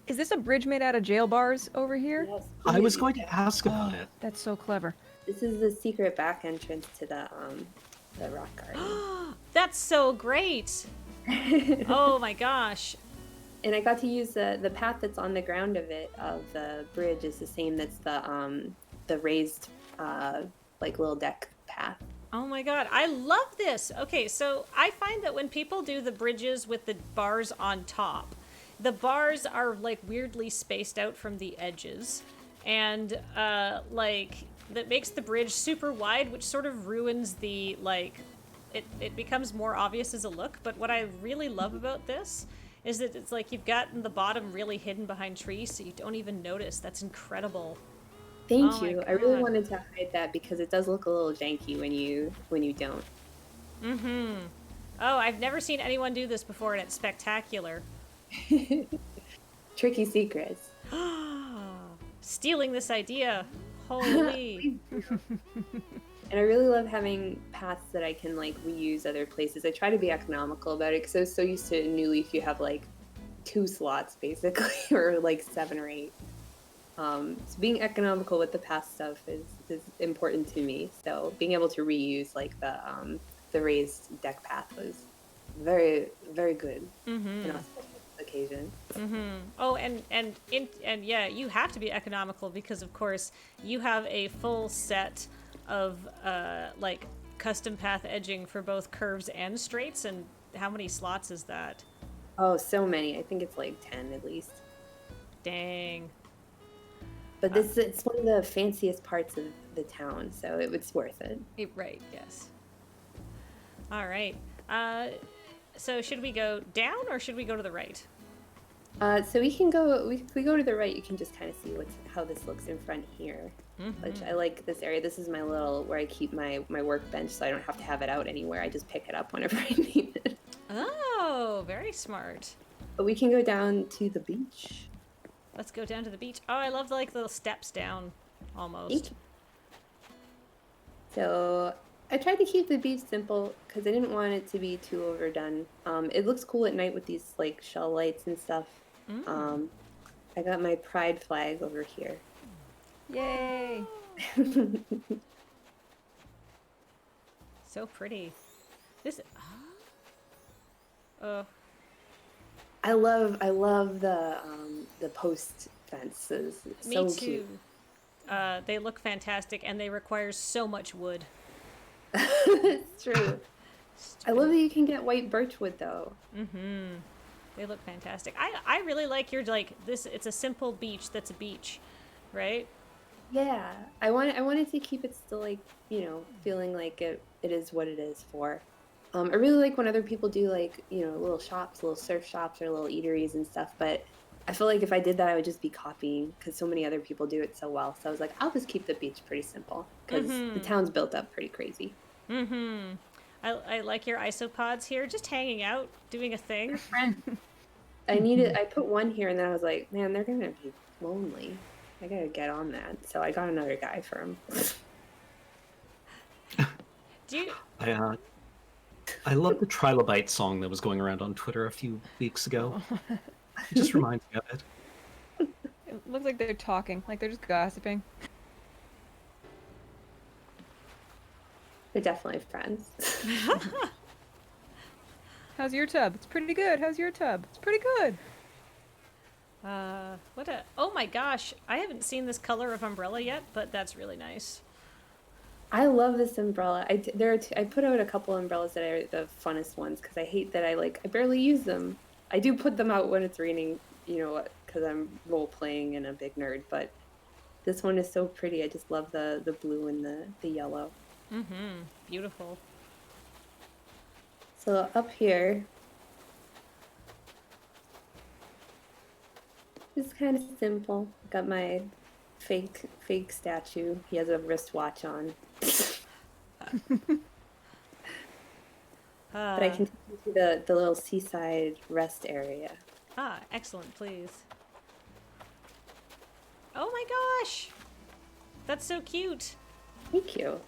this a bridge made out of jail bars over here? Yes, I was going to ask about it. That's so clever. This is the secret back entrance to the rock garden. That's so great! Oh my gosh. And I got to use the path that's on the ground of the bridge is the same that's the raised like little deck path. Oh my god, I love this! Okay, so I find that when people do the bridges with the bars on top, the bars are like weirdly spaced out from the edges, and like that makes the bridge super wide, which sort of ruins the like it becomes more obvious as a look. But what I really love about this is that it's like you've gotten the bottom really hidden behind trees, so you don't even notice. That's incredible. Thank you. I really wanted to hide that because it does look a little janky when you don't. Mm-hmm. Oh, I've never seen anyone do this before, and it's spectacular. Tricky secrets. Stealing this idea. Holy. And I really love having paths that I can like reuse other places. I try to be economical about it because I was so used to New Leaf you have like 2 slots basically or like 7 or 8. So being economical with the path stuff is important to me. So being able to reuse like the raised deck path was very, very good in a occasion. Oh, and yeah, you have to be economical because of course you have a full set of like custom path edging for both curves and straights, and how many slots is that? Oh, so many. I think it's like 10 at least. Dang. But it's one of the fanciest parts of the town, so it's worth it. Right, yes. All right. So should we go down or should we go to the right? So we can go. If we go to the right, you can just kind of see how this looks in front here. Which I like this area. This is my little where I keep my workbench, so I don't have to have it out anywhere. I just pick it up whenever I need it. Oh, very smart. But we can go down to the beach. Let's go down to the beach. Oh, I love like the steps down, almost. So I tried to keep the beach simple because I didn't want it to be too overdone. It looks cool at night with these like shell lights and stuff. I got my pride flag over here. Yay! So pretty. This. I love the post fences. It's Me so too. Cute. They look fantastic, and they require so much wood. It's true. I love that you can get white birch wood though. They look fantastic. I really like your like this. It's a simple beach that's a beach, right? Yeah, I wanted to keep it still like, feeling like it is what it is for. I really like when other people do like, little shops, little surf shops or little eateries and stuff, but I feel like if I did that, I would just be copying because so many other people do it so well. So I was like, I'll just keep the beach pretty simple because the town's built up pretty crazy. I like your isopods here, just hanging out, doing a thing. I put one here and then I was like, man, they're gonna be lonely. I gotta get on that. So I got another guy for him. Do you? I love the Trilobite song that was going around on Twitter a few weeks ago. It just reminds me of it. It looks like they're talking, like they're just gossiping. They're definitely friends. How's your tub? It's pretty good. How's your tub? It's pretty good. Oh my gosh, I haven't seen this color of umbrella yet, but that's really nice. I love this umbrella. I put out a couple umbrellas that are the funnest ones because I hate that I barely use them. I do put them out when it's raining, because I'm role playing and a big nerd. But this one is so pretty. I just love the blue and the yellow. Beautiful. So up here, it's kind of simple. Got my fake statue. He has a wristwatch on. But I can take you to the little seaside rest area. Excellent, please. Oh my gosh! That's so cute. Thank you.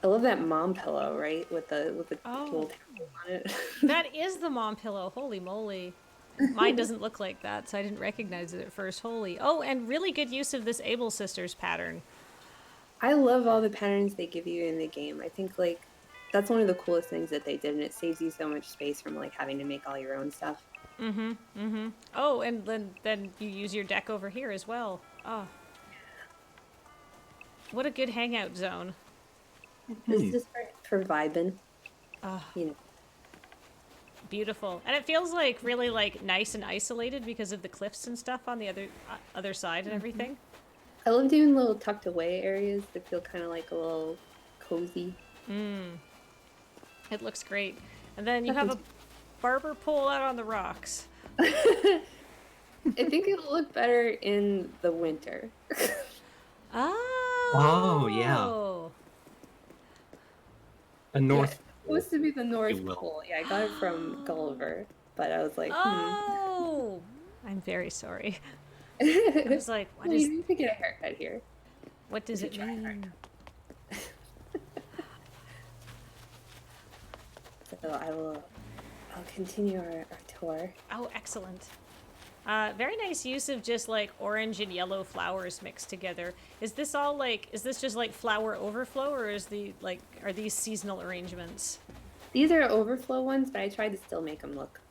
I love that mom pillow, right? With the little towel on it. That is the mom pillow. Holy moly. Mine doesn't look like that, so I didn't recognize it at first. Holy. Oh, and really good use of this Able Sisters pattern. I love all the patterns they give you in the game. I think that's one of the coolest things that they did, and it saves you so much space from having to make all your own stuff. Oh, and then you use your deck over here as well. Oh. What a good hangout zone. This is just for vibing. Beautiful. And it feels really nice and isolated because of the cliffs and stuff on the other side and everything. I love doing little tucked away areas that feel kind of like a little cozy. It looks great. And then you have a barber pole out on the rocks. I think it'll look better in the winter. Oh, yeah. The North It's supposed to be the North Pole. Yeah, I got it from Gulliver, but I was like, Oh! I'm very sorry. I was like, you need to get a haircut here. What does it mean? So I'll continue our tour. Oh, excellent. Very nice use of just orange and yellow flowers mixed together. Is this all is this just flower overflow, or are these seasonal arrangements? These are overflow ones, but I tried to still make them look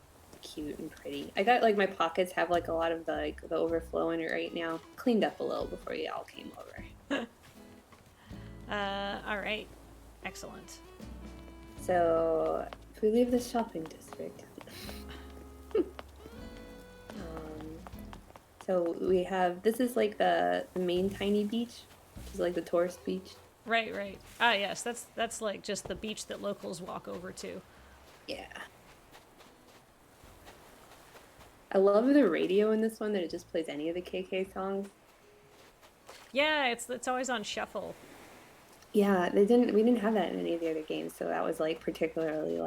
cute and pretty. I got my pockets have a lot of the overflow in it right now. Cleaned up a little before you all came over. All right. Excellent. So if we leave the shopping district. So we have, this is the main tiny beach, which is the tourist beach. Right. Ah, yes, that's just the beach that locals walk over to. Yeah. I love the radio in this one, that it just plays any of the KK songs. Yeah, it's always on shuffle. Yeah, we didn't have that in any of the other games, so that was particularly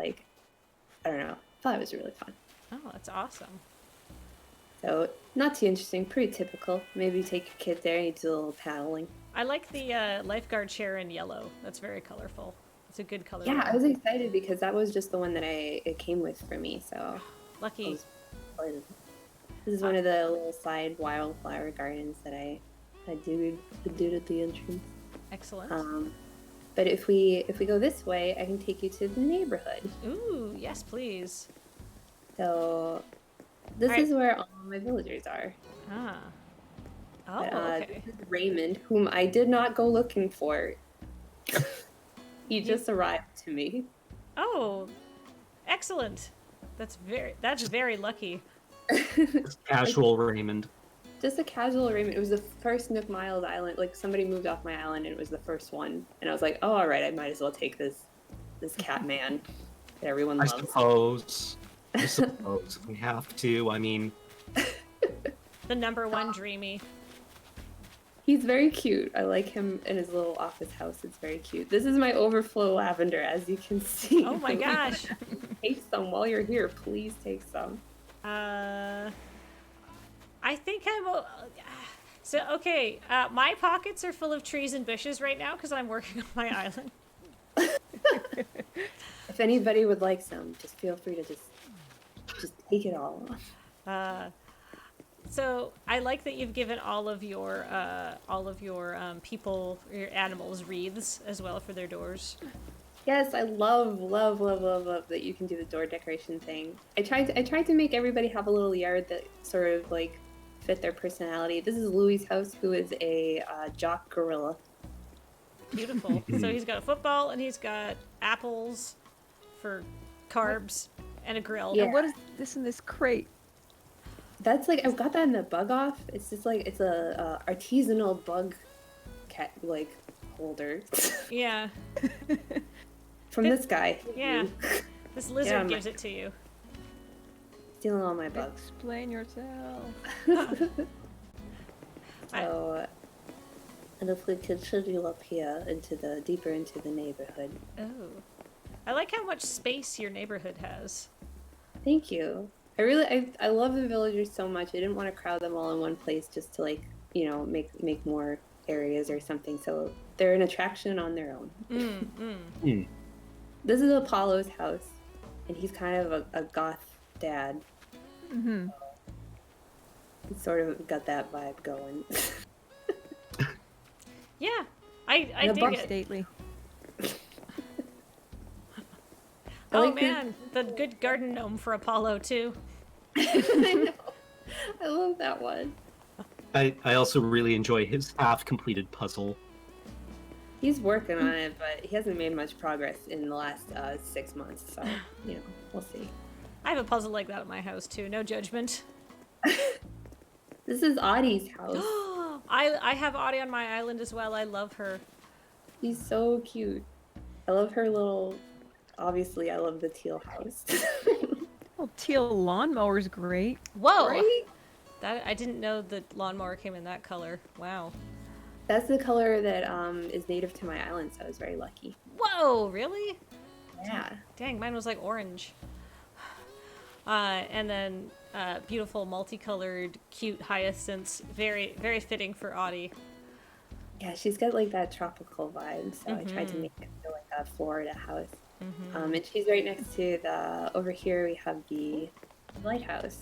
I don't know, I thought it was really fun. Oh, that's awesome. So, not too interesting, pretty typical. Maybe take your kid there and you do a little paddling. I like the lifeguard chair in yellow. That's very colorful. It's a good color. Yeah, I was excited because that was just the one that it came with for me, so. Lucky. This is one of the little side wildflower gardens that I did at the entrance. Excellent. But if we go this way, I can take you to the neighborhood. Ooh, yes, please. So this is where all my villagers are. Ah. Oh, But, okay. This is Raymond, whom I did not go looking for. He just arrived to me. Oh, excellent. That's very lucky. Casual Raymond. just a casual arrangement. It was the first Nook Miles island. Like somebody moved off my island, and it was the first one. And I was like, oh, all right, I might as well take this cat man that everyone I loves. suppose we have to. I mean, The number one dreamy. He's very cute. I like him in his little office house. It's very cute. This is my overflow lavender, as you can see. Oh my gosh. Take some while you're here. Please take some. I think I'm. So okay, my pockets are full of trees and bushes right now because I'm working on my island. If anybody would like some, just feel free to just take it all. So I like that you've given all of your people, your animals, wreaths as well for their doors. Yes, I love that you can do the door decoration thing. I tried to make everybody have a little yard that sort of like fit their personality. This is Louie's house, who is a jock gorilla. Beautiful. So he's got a football and he's got apples for carbs and a grill. Yeah. And what is this in this crate? That's like, I've got that in the bug off. It's just like, it's a artisanal bug cat like holder. Yeah. From this guy. Yeah. This lizard gives it to you. Stealing all my bugs. Explain yourself. So, and if we continue up here deeper into the neighborhood. Oh. I like how much space your neighborhood has. Thank you. I love the villagers so much. I didn't want to crowd them all in one place just to like, you know, make more areas or something. So they're an attraction on their own. This is Apollo's house, and he's kind of a goth dad. Mm-hmm. He's sort of got that vibe going. Yeah. I dig it. Stately. Oh like man, the good garden gnome for Apollo too. I know. I love that one. I also really enjoy his half-completed puzzle. He's working on it, but he hasn't made much progress in the last 6 months, so, you know, we'll see. I have a puzzle like that at my house too, no judgment. This is Audi's house. I have Audi on my island as well. I love her. He's so cute. I love her little... Obviously, I love the teal house. Well, teal lawnmower's great. Whoa! Right? That I didn't know the lawnmower came in that color. Wow. That's the color that is native to my island, so I was very lucky. Whoa! Really? Yeah. Dang, mine was like orange. And then beautiful multicolored, cute hyacinths. Very, very fitting for Audi. Yeah, she's got like that tropical vibe, so I tried to make it feel like a Florida house. And she's right next to over here we have the Lighthouse.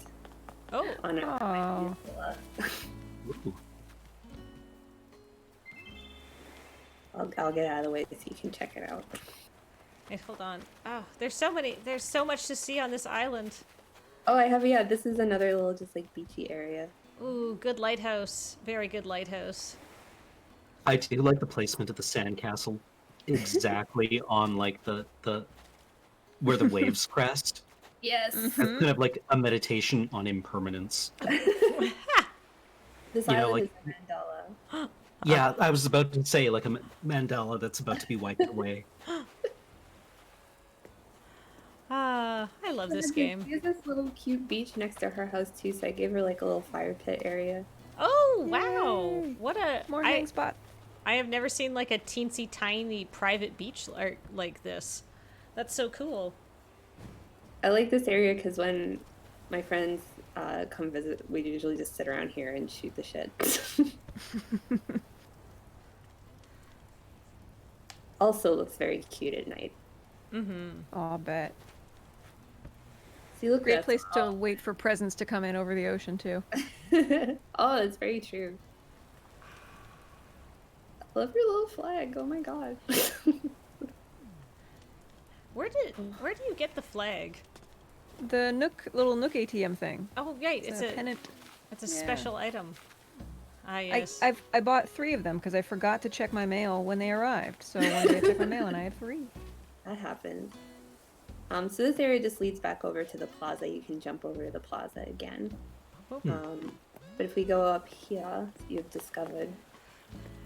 Oh. On our Ooh. I'll get out of the way so you can check it out. Wait, hold on. Oh, there's so much to see on this island. Oh, I have, yeah, this is another little just like beachy area. Ooh, good lighthouse. Very good lighthouse. I do like the placement of the sandcastle exactly on like the where the waves crest. Yes. It's kind of like a meditation on impermanence. This You know, island like- is a mandala. Yeah, I was about to say like a mandala that's about to be wiped away. I love this game. She has this little cute beach next to her house too, so I gave her like a little fire pit area. Oh, wow. Yay. What a... More hang spot. I have never seen like a teensy tiny private beach like this. That's so cool. I like this area because when my friends come visit, we usually just sit around here and shoot the shit. Also looks very cute at night. Aw, bet. See, look, Great that's place to wait for presents to come in over the ocean, too. Oh, that's very true. I love your little flag. Oh my god. Where do you get the flag? The little Nook ATM thing. Oh, right. It's a pennant. It's a Yeah. special item. Ah, yes. I bought 3 of them because I forgot to check my mail when they arrived. So one day I checked my mail and I had 3. That happens. So this area just leads back over to the plaza. You can jump over to the plaza again. Oh. But if we go up here, you've discovered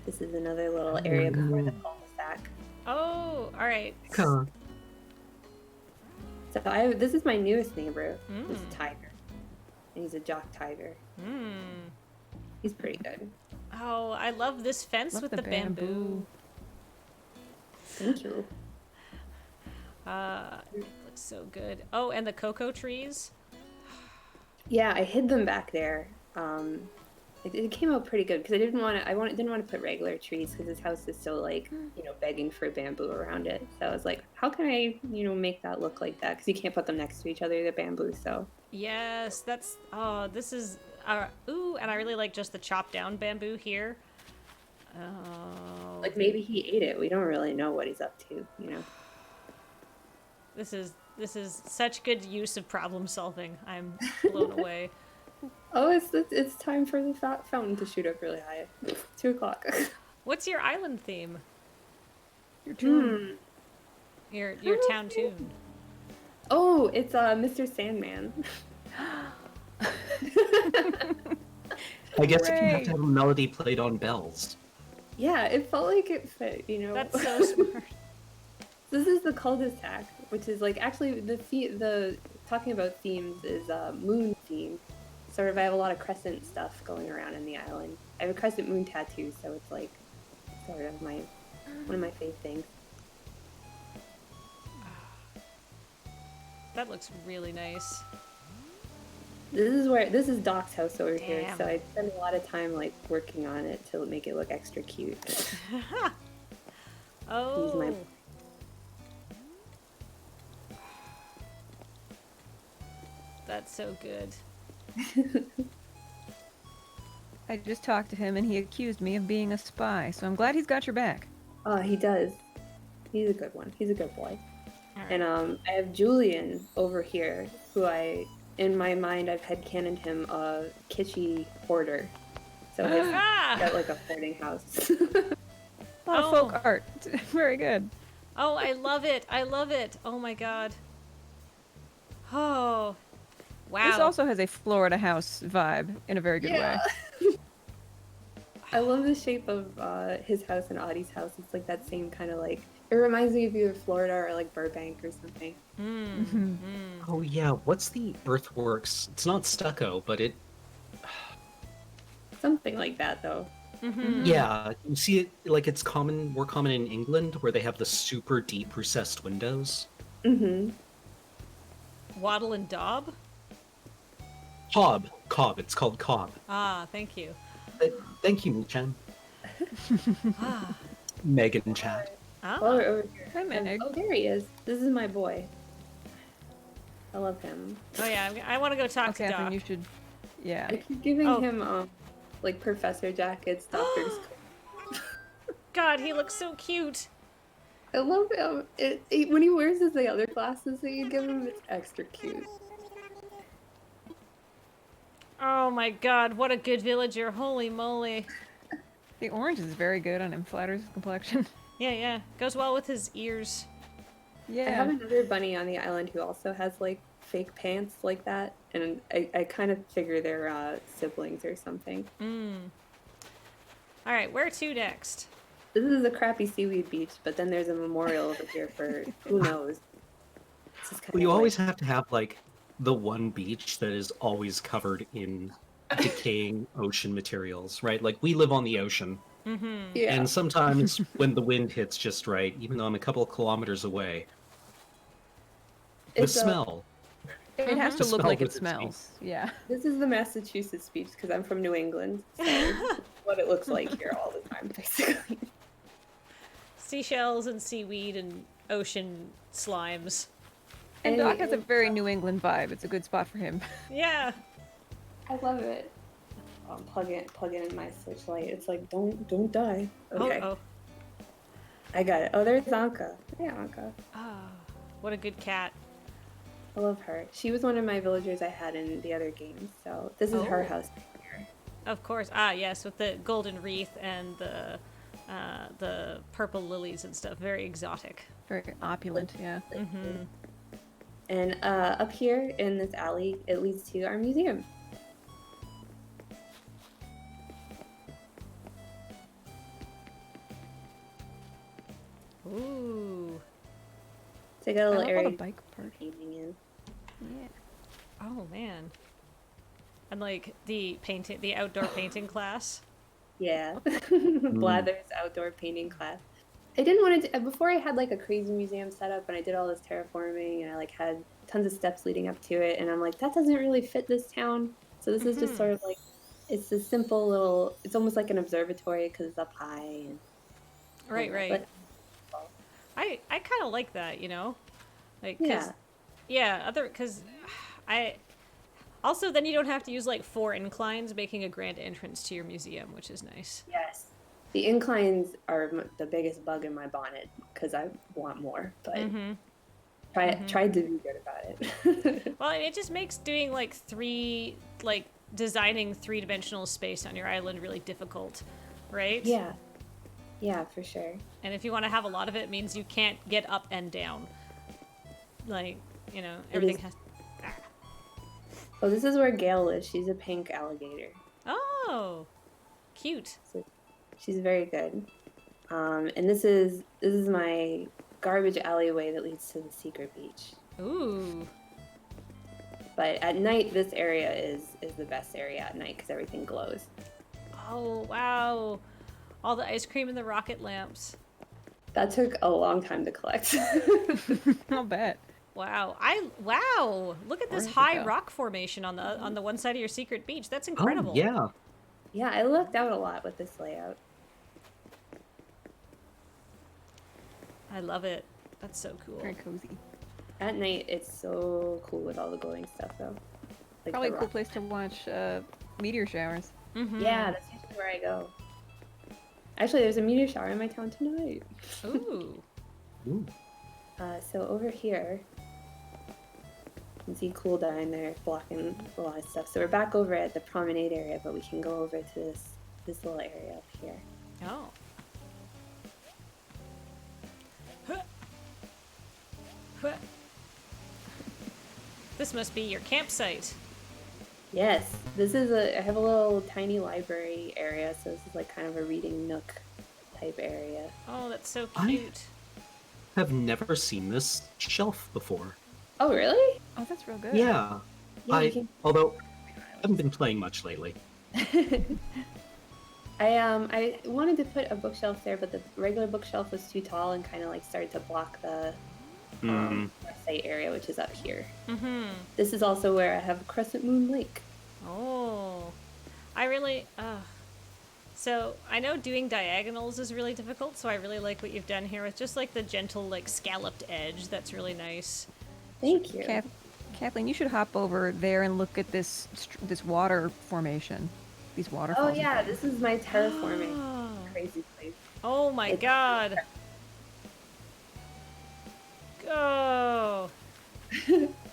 this is another little area before the cul-de-sac. Oh, all right. Huh. So this is my newest neighbor. He's a tiger. And he's a jock tiger. He's pretty good. Oh, I love this fence Love with the the bamboo. Thank you. Looks so good. Oh, and the cocoa trees. Yeah, I hid them back there. It came out pretty good because I didn't want to put regular trees because this house is so like begging for bamboo around it. So I was like, how can I make that look like that? Because you can't put them next to each other, the bamboo. So Yes, that's. Oh, this is. Ooh, and I really like just the chopped down bamboo here. Oh. like maybe he ate it. We don't really know what he's up to. This is such good use of problem solving. I'm blown away. Oh, it's time for the fountain to shoot up really high. 2 o'clock. What's your island theme? Your tune. Your town tune. Oh, it's Mr. Sandman. I guess if you have Hooray. to have a melody played on bells. Yeah, it felt like it fit. That's so smart. This is the cul-de-sac, which is like actually the talking about themes is moon theme. Sort of, I have a lot of Crescent stuff going around in the island. I have a Crescent moon tattoo, so it's like sort of one of my favorite things. That looks really nice. This is Doc's house over here, Damn. so I spend a lot of time like working on it to make it look extra cute. Oh. That's so good. I just talked to him and he accused me of being a spy, so I'm glad he's got your back. Oh, he does. He's a good one. He's a good boy. All right. And I have Julian over here, who in my mind, I've headcanoned him a kitschy hoarder. So he's got like a hoarding house. A lot of folk art. Very good. Oh, I love it. I love it. Oh my god. Oh. Wow. This also has a Florida house vibe in a very good way. I love the shape of his house and Audie's house. It's like that same kind of like. It reminds me of either Florida or like Burbank or something. Oh yeah, what's the earthworks? It's not stucco, but it. Something like that, though. Yeah, you see it like it's more common in England, where they have the super deep recessed windows. Mm-hmm. Waddle and Daub? Cobb. It's called Cobb. Ah, thank you. Thank you, Michan. Megan chat. Ah. Oh, over here. Hi, Meg. Oh, there he is. This is my boy. I love him. Oh yeah, I want to go talk Okay, to I Doc. think you should. Yeah. I keep giving Oh. him like professor jackets, doctors. God, he looks so cute. I love him. When he wears his the other glasses that you give him, it's extra cute. Oh my god, what a good villager. Holy moly. The orange is very good on him. Flatters his complexion. Yeah. Goes well with his ears. Yeah. I have another bunny on the island who also has like fake pants like that, and I kind of figure they're siblings or something. Alright, where to next? This is a crappy seaweed beach, but then there's a memorial over here for who knows. This is Well, you always have to have like the one beach that is always covered in decaying ocean materials, right? Like we live on the ocean, yeah. and sometimes when the wind hits just right, even though I'm a couple of kilometers away, the It's, smell. It has to The look smell like it with its teeth. smells. Yeah. This is the Massachusetts beach because I'm from New England. So what it looks like here all the time, basically. Seashells and seaweed and ocean slimes. And Doc has a very New England vibe. It's a good spot for him. Yeah. I love it. Plug in my Switch Lite. It's like don't die. Okay, Oh. I got it. Oh, there's Anka. Hey, Anka. Ah, what a good cat. I love her. She was one of my villagers I had in the other games. So this is her Oh. house here. Of course. Ah, yes, with the golden wreath and the purple lilies and stuff. Very exotic. Very opulent, yeah. And up here in this alley, it leads to our museum. Ooh. So I got a I little love all area the bike park. painting in. Yeah. Oh man. And like the outdoor painting class. Yeah. Blather's outdoor painting class. I didn't want to, before I had like a crazy museum set up and I did all this terraforming and I like had tons of steps leading up to it. And I'm like, that doesn't really fit this town. So this is just sort of like, it's a simple little, it's almost like an observatory because it's up high. And, Right, right. But, I kind of like that, you know? Like, yeah. because I also then you don't have to use like 4 inclines making a grand entrance to your museum, which is nice. Yes. The inclines are the biggest bug in my bonnet because I want more, but tried to be good about it. Well, it just makes doing designing 3-dimensional space on your island really difficult, right? Yeah. Yeah, for sure. And if you want to have a lot of it, means you can't get up and down. Like, you know, everything has... Oh, this is where Gail lives. She's a pink alligator. Oh, cute. So she's very good. And this is my garbage alleyway that leads to the secret beach. Ooh. But at night, this area is the best area at night because everything glows. Oh, wow. All the ice cream and the rocket lamps. That took a long time to collect. I'll bet. Wow. Wow. Look at this high rock formation on the one side of your secret beach. That's incredible. Oh, yeah. Yeah, I lucked out a lot with this layout. I love it. That's so cool. Very cozy. At night, it's so cool with all the glowing stuff, though. Like Probably a the cool rock. place to watch meteor showers. Mm-hmm. Yeah, that's usually where I go. Actually, there's a meteor shower in my town tonight. Ooh. Ooh. So over here, you can see Cool Dine there blocking a lot of stuff. So we're back over at the Promenade area, but we can go over to this little area up here. Oh. This must be your campsite. Yes, I have a little tiny library area, so this is like kind of a reading nook type area. Oh, that's so cute. Have never seen this shelf before. Oh, really? Oh, that's real good. Yeah. Yeah, you can... Although I haven't been playing much lately. I wanted to put a bookshelf there, but the regular bookshelf was too tall and kind of like started to block the site area, which is up here. Mm-hmm. This is also where I have Crescent Moon Lake. Oh. I really... So, I know doing diagonals is really difficult, so I really like what you've done here with just like the gentle, like scalloped edge. That's really nice. Thank you. Kathleen, you should hop over there and look at this water formation. These waterfalls. Oh yeah, this is my terraforming crazy place. Oh my god. Go.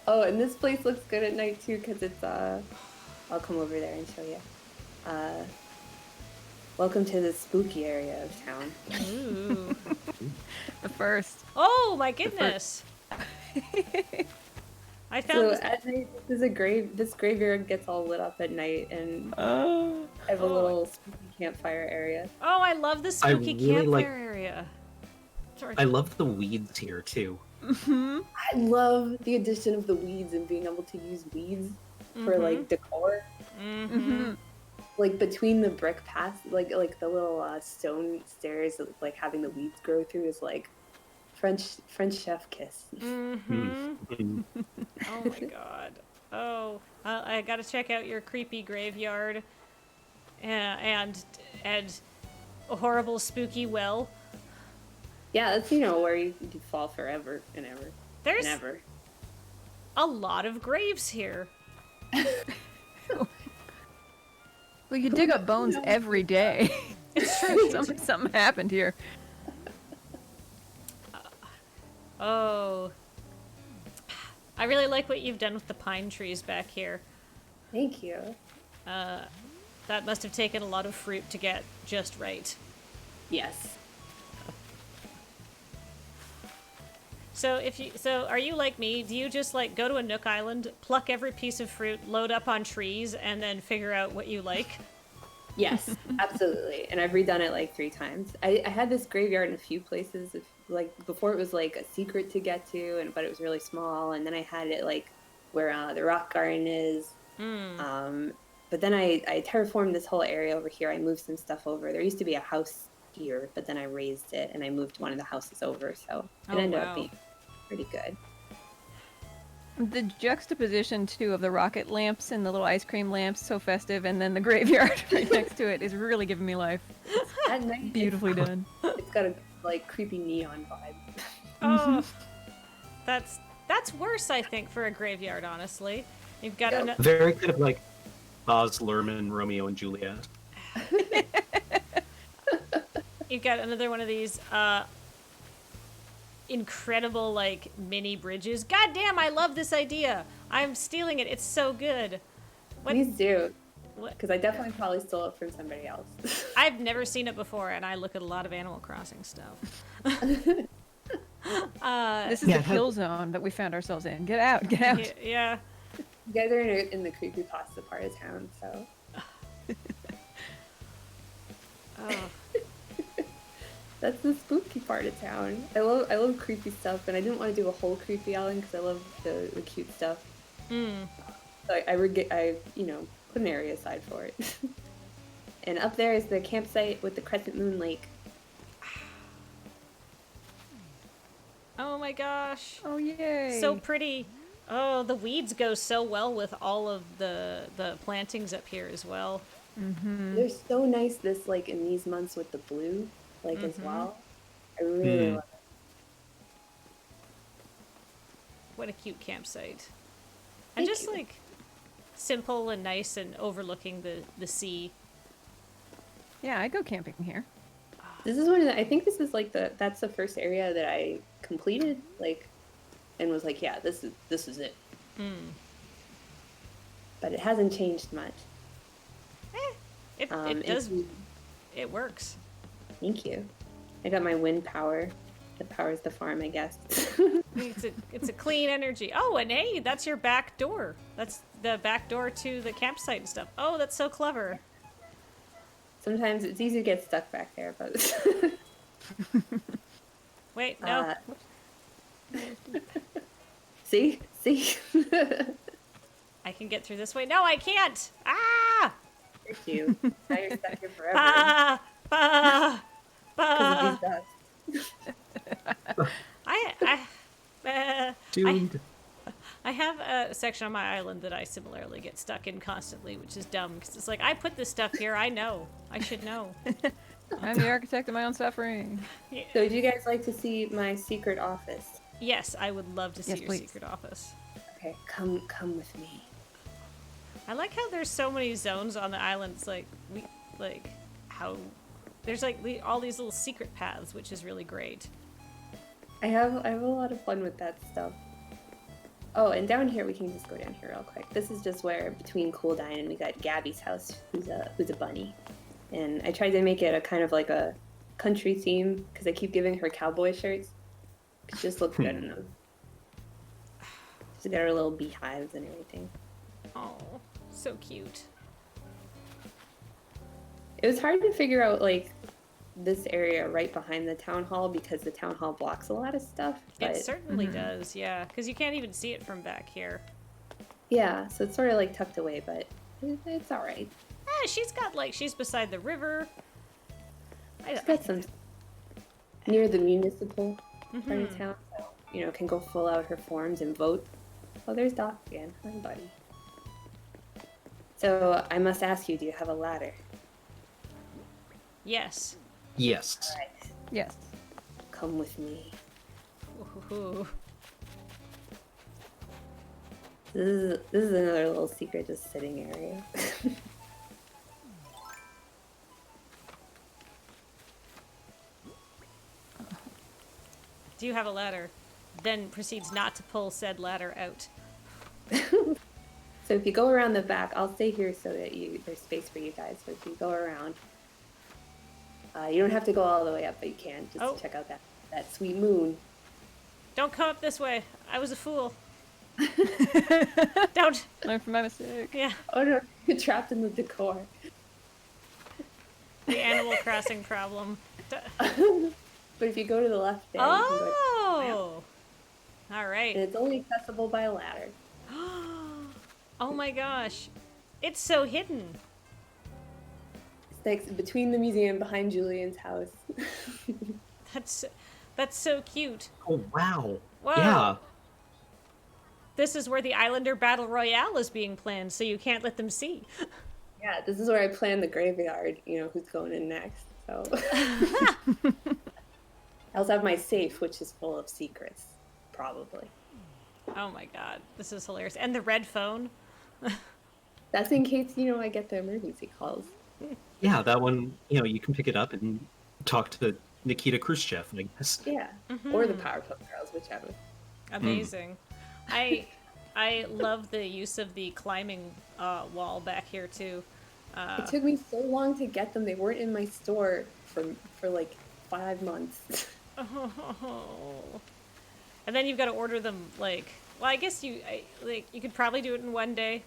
Oh, and this place looks good at night too, because it's I'll come over there and show you. Welcome to the spooky area of town. Ooh. The first. Oh my goodness. I found So this. at night, this graveyard gets all lit up at night, and I have a little spooky campfire area. Oh, I love the spooky really campfire area. Sorry. I love the weeds here too. Mm-hmm. I love the addition of the weeds and being able to use weeds for like decor. Mm-hmm. Like between the brick paths, like the little stone stairs, like having the weeds grow through is like French chef kiss. Mm-hmm. Oh my god. Oh, I gotta check out your creepy graveyard, and a horrible spooky well. Yeah, that's where you fall forever and ever. There's and ever. a lot of graves here. Well, you dig up bones every day. It's true. Something happened here. Oh. I really like what you've done with the pine trees back here. Thank you. That must have taken a lot of fruit to get just right. Yes. So are you like me? Do you just like go to a Nook Island, pluck every piece of fruit, load up on trees, and then figure out what you like? Yes, absolutely. And I've redone it like 3 times. I had this graveyard in a few places like before it was like a secret to get to, but it was really small. And then I had it like where the rock garden is. But then I terraformed this whole area over here. I moved some stuff over. There used to be a house here, but then I raised it and I moved one of the houses over. So it ended up being pretty good. The juxtaposition, too, of the rocket lamps and the little ice cream lamps, so festive, and then the graveyard right next to it is really giving me life. At night, Beautifully done. It's got a like creepy neon vibe. Oh, that's worse, I think, for a graveyard. Honestly, you've got very kind of like Baz Luhrmann, Romeo and Juliet. You've got another one of these incredible like mini bridges. God damn, I love this idea. I'm stealing it. It's so good. Please do. Because I definitely probably stole it from somebody else. I've never seen it before, and I look at a lot of Animal Crossing stuff. This is the kill zone that we found ourselves in. Get out, get out. Yeah. You guys are in the creepypasta part of town, so. Oh. That's the spooky part of town. I love creepy stuff, and I didn't want to do a whole creepy island because I love the cute stuff. So I put an area aside for it. And up there is the campsite with the Crescent Moon Lake. Oh my gosh. Oh, yay. So pretty. Oh, the weeds go so well with all of the plantings up here as well. They're so nice in these months with the blue, as well. I really love it. What a cute campsite. And just simple and nice and overlooking the sea. Yeah, I go camping here. This is one of I think this is that's the first area that I completed, and was yeah, this is it. But it hasn't changed much. It does. It works. Thank you. I got my wind power. That powers the farm, I guess. It's a clean energy. Oh, and hey, that's your back door. That's the back door to the campsite and stuff. Oh, that's so clever. Sometimes it's easy to get stuck back there, but... Wait, no. See? I can get through this way. No, I can't! Ah! Thank you. Now you're stuck here forever. Bah! Dude. I have a section on my island that I similarly get stuck in constantly, which is dumb, because it's I put this stuff here, I know. I should know. I'm the architect of my own suffering. Yeah. So would you guys like to see my secret office? Yes, I would love to see your please. secret office. Okay, come with me. I like how there's so many zones on the island. It's how there's all these little secret paths, which is really great. I have a lot of fun with that stuff. Oh, and down here, we can just go down here real quick. This is just where, between Cool Dine and we got Gabby's house, who's a bunny. And I tried to make it a kind of a country theme, because I keep giving her cowboy shirts. It just looks good in them. She's got her little beehives and everything. Oh, so cute. It was hard to figure out, this area right behind the town hall, because the town hall blocks a lot of stuff. But, It certainly does, yeah. Because you can't even see it from back here. yeah, so it's sort of tucked away, but it's all right. She's got she's beside the river. She's got some near the municipal part of town, so can go full out her forms and vote. Oh, there's Doc again. Hi, buddy. So I must ask you, do you have a ladder? Yes. Yes. All right. Yes. Come with me. Ooh. This is another little secret, just sitting area. Do you have a ladder? Then proceeds not to pull said ladder out. So if you go around the back, I'll stay here so that there's space for you guys. So if you go around, you don't have to go all the way up, but you can just to check out that sweet moon. Don't come up this way. I was a fool. Don't. Learn from my mistake. Yeah. Oh no, you're trapped in the decor. The Animal Crossing problem. but if you go to the left there, you can go to Oh! All and right. it's only accessible by a ladder. Oh my gosh. It's so hidden. It's like between the museum behind Julian's house. That's so cute. Oh wow. Whoa. Yeah. This is where the Islander Battle Royale is being planned, so you can't let them see. Yeah, this is where I plan the graveyard, who's going in next. So I also have my safe, which is full of secrets, probably. Oh my god, this is hilarious. And the red phone. That's in case, I get the emergency calls. Yeah, that one, you can pick it up and talk to Nikita Khrushchev, I guess. Yeah, or the Powerpuff Girls, whichever. Amazing. I love the use of the climbing wall back here too. It took me so long to get them. They weren't in my store for like 5 months. And then you've got to order them I guess you could probably do it in one day.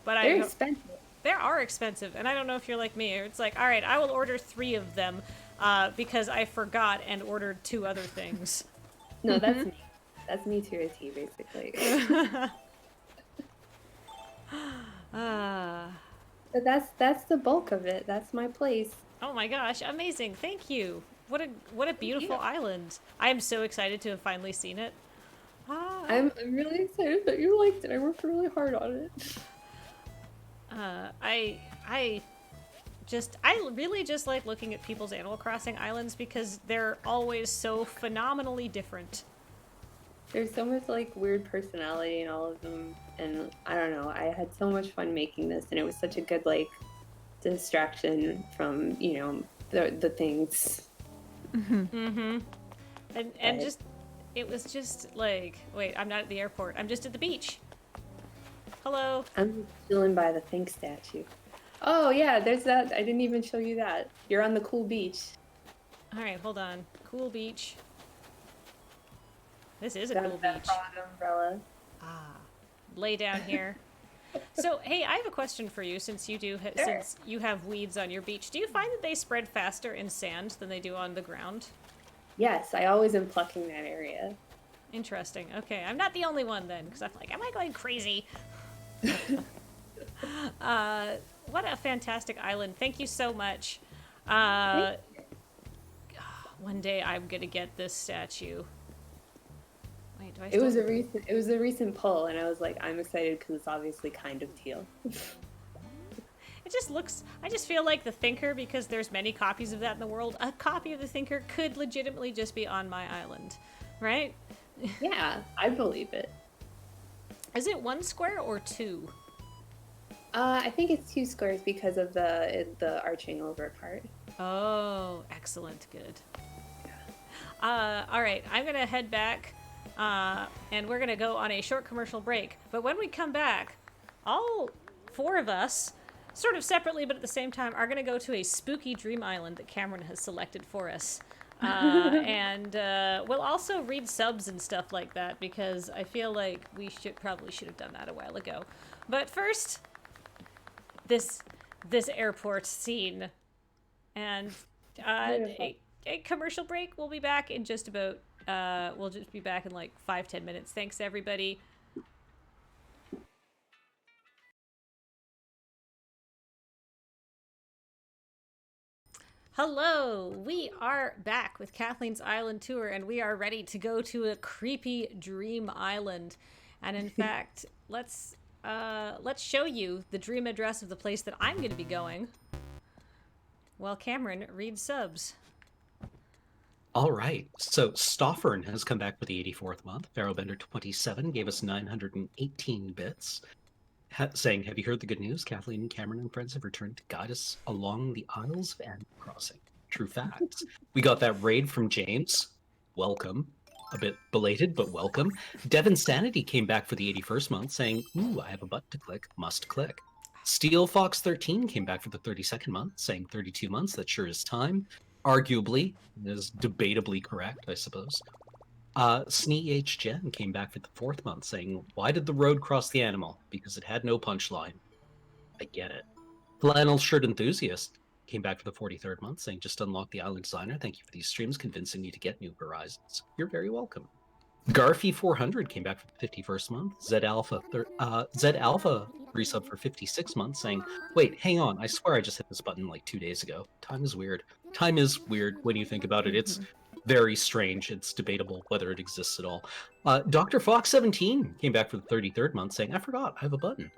But They're expensive. They are expensive, and I don't know if you're like me. It's like, all right, I will order 3 of them because I forgot and ordered 2 other things. No, that's me. That's me to a T, basically. But that's the bulk of it. That's my place. Oh my gosh, amazing! Thank you. What a beautiful island. I am so excited to have finally seen it. I'm really excited that you liked it. I worked really hard on it. I really just like looking at people's Animal Crossing islands because they're always so phenomenally different. There's so much weird personality in all of them, and I don't know. I had so much fun making this, and it was such a good distraction from the things. And just it was just wait, I'm not at the airport. I'm just at the beach. Hello. I'm chilling by the Think statue. Oh yeah, there's that. I didn't even show you that. You're on the cool beach. All right, hold on. Cool beach. This is a Down cool that beach. broad umbrella. Lay down here. So, hey, I have a question for you since you have weeds on your beach. Do you find that they spread faster in sand than they do on the ground? Yes, I always am plucking that area. Interesting. Okay, I'm not the only one then, because I'm like, am I going crazy? What a fantastic island. Thank you so much. One day I'm gonna get this statue. Wait, do I It was a recent pull, and I was like, I'm excited because it's obviously kind of teal. It just looks... I just feel like the Thinker, because there's many copies of that in the world, a copy of the Thinker could legitimately just be on my island, right? Yeah, I believe it. Is it 1 square or 2? I think it's 2 squares because of the arching over part. Oh, excellent. Good. All right, I'm going to head back, and we're going to go on a short commercial break. But when we come back, all 4 of us, sort of separately but at the same time, are going to go to a spooky dream island that Cameron has selected for us. And we'll also read subs and stuff like that because I feel like we probably should have done that a while ago. But first, this airport scene, and a commercial break. We'll be back in just about. We'll just be back in 5-10 minutes. Thanks, everybody. Hello, we are back with Kathleen's Island Tour, and we are ready to go to a creepy dream island. And in fact, let's show you the dream address of the place that I'm going to be going while Cameron reads subs. All right, so Stoffern has come back for the 84th month. Pharaohbender27 gave us 918 bits. Saying, have you heard the good news? Kathleen, Cameron, and friends have returned to guide us along the Isles of Animal Crossing. True facts. We got that raid from James. Welcome. A bit belated, but welcome. Devin Sanity came back for the 81st month, saying, ooh, I have a button to click. Must click. Steel Fox 13 came back for the 32nd month, saying 32 months. That sure is time. Arguably, is debatably correct, I suppose. Snee H. Jen came back for the 4th month, saying, why did the road cross the animal? Because it had no punchline. I get it. Flannel Shirt Enthusiast came back for the 43rd month, saying, just unlock the island designer. Thank you for these streams, convincing me to get new horizons. You're very welcome. Garfy 400 came back for the 51st month. Z Alpha resub for 56 months, saying, wait, hang on, I swear I just hit this button like 2 days ago. Time is weird. Time is weird when you think about it. It's very strange. It's debatable whether it exists at all. Dr. Fox 17 came back for the 33rd month, saying, I forgot, I have a button.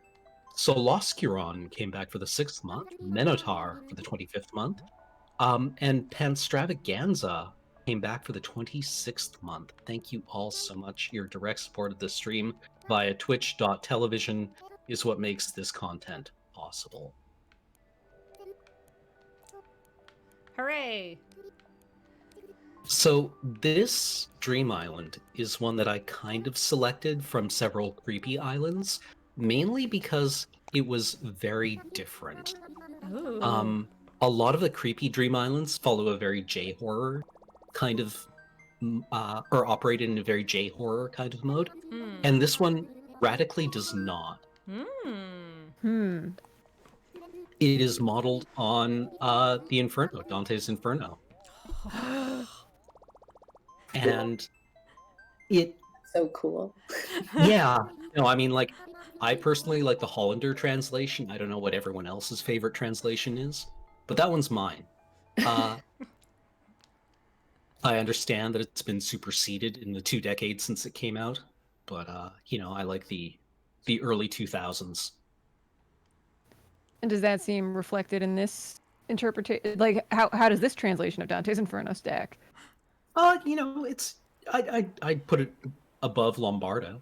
Soloscuron came back for the 6th month. Minotaur for the 25th month. And Panstravaganza came back for the 26th month. Thank you all so much. Your direct support of this stream via twitch.tv is what makes this content possible. Hooray! So this Dream Island is one that I kind of selected from several creepy islands, mainly because it was very different. Ooh. A lot of the creepy Dream Islands follow a very J-horror kind of, or operate in a very J-horror kind of mode, and this one radically does not. It is modeled on the Inferno, Dante's Inferno. And it... So cool. Yeah. No, I mean, like, I personally like the Hollander translation. I don't know what everyone else's favorite translation is, but that one's mine. I understand that it's been superseded in the 2 decades since it came out, but, you know, I like the early 2000s. And does that seem reflected in this interpretation? Like, how does this translation of Dante's Inferno stack? You know, it's... I'd put it above Lombardo.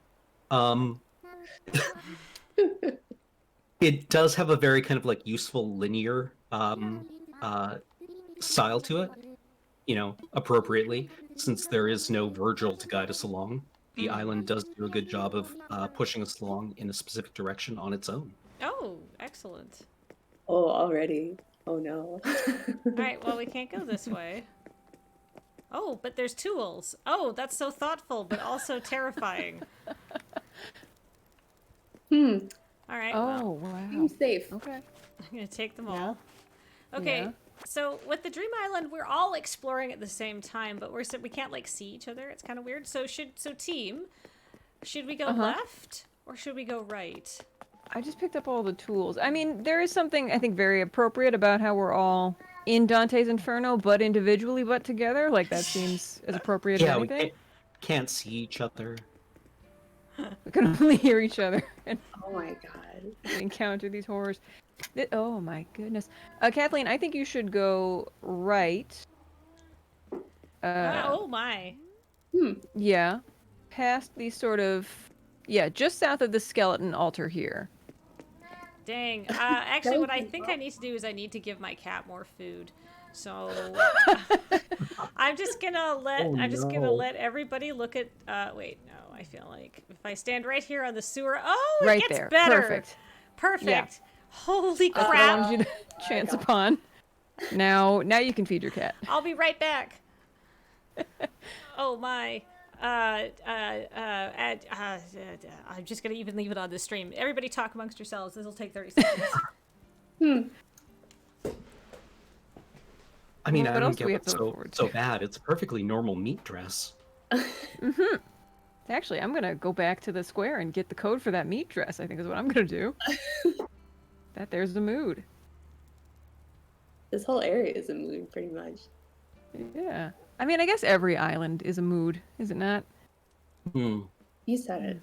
It does have a very kind of, like, useful linear style to it, you know, appropriately, since there is no Virgil to guide us along. The island does do a good job of pushing us along in a specific direction on its own. Oh, excellent. Oh, already. Oh no. Alright, well, we can't go this way. Oh, but there's tools. Oh, that's so thoughtful, but also terrifying. Alright, Oh, well, wow. Seems safe. Okay. I'm gonna take them all. Okay, Yeah. so with the Dream Island, we're all exploring at the same time, but we can't, like, see each other. It's kind of weird. So team, should we go left or should we go right? I just picked up all the tools. I mean, there is something I think very appropriate about how we're all in Dante's Inferno, but individually, but together. Like, that seems as appropriate as Yeah, we anything. can't see each other. We can only hear each other and Oh my god. encounter these horrors. Oh my goodness. Kathleen, I think you should go right. Oh my. Yeah. Past the sort of... Yeah, just south of the skeleton altar here. Dang. Actually, what I think I need to do is I need to give my cat more food. So I'm just gonna let everybody look at. Wait, no. I feel like if I stand right here on the sewer. Oh, it Right gets there. better. Perfect. Perfect. Yeah. Holy I crap! wanted you to chance upon. Now you can feed your cat. I'll be right back. Oh my. I'm just gonna even leave it on the stream. Everybody talk amongst yourselves. This will take 30 seconds. I mean, What I don't else do get we have what's to look forward so to? bad. It's a perfectly normal meat dress. Actually, I'm gonna go back to the square and get the code for that meat dress. I think is what I'm gonna do. There's the mood. This whole area is a mood, pretty much. Yeah. I mean, I guess every island is a mood, is it not? You said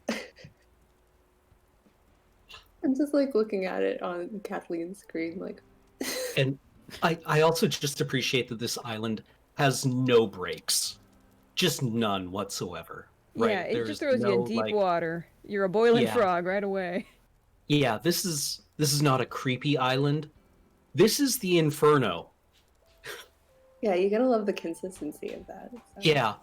it. I'm just like looking at it on Kathleen's screen, like. And I also just appreciate that this island has no breaks. Just none whatsoever. Right? Yeah, it There's just throws you no, in deep like... water. You're a boiling Yeah. frog right away. Yeah, this is not a creepy island. This is the Inferno. Yeah, you gotta love the consistency of that. So, Yeah.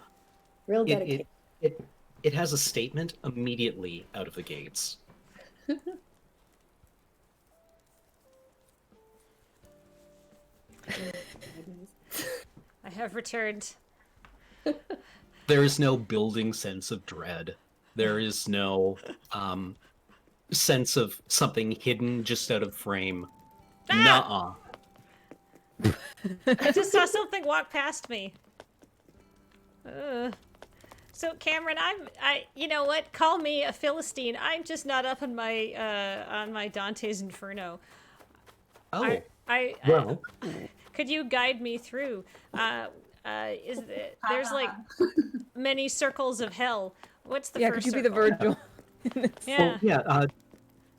real dedication. It has a statement immediately out of the gates. I have returned. There is no building sense of dread. There is no sense of something hidden just out of frame. Ah! Nuh-uh. I just saw something walk past me. So Cameron, you know what? Call me a Philistine. I'm just not up on my Dante's Inferno. Oh, Well, could you guide me through? There's like many circles of hell. What's the Yeah, first could you be the circle? Virgil? Yeah.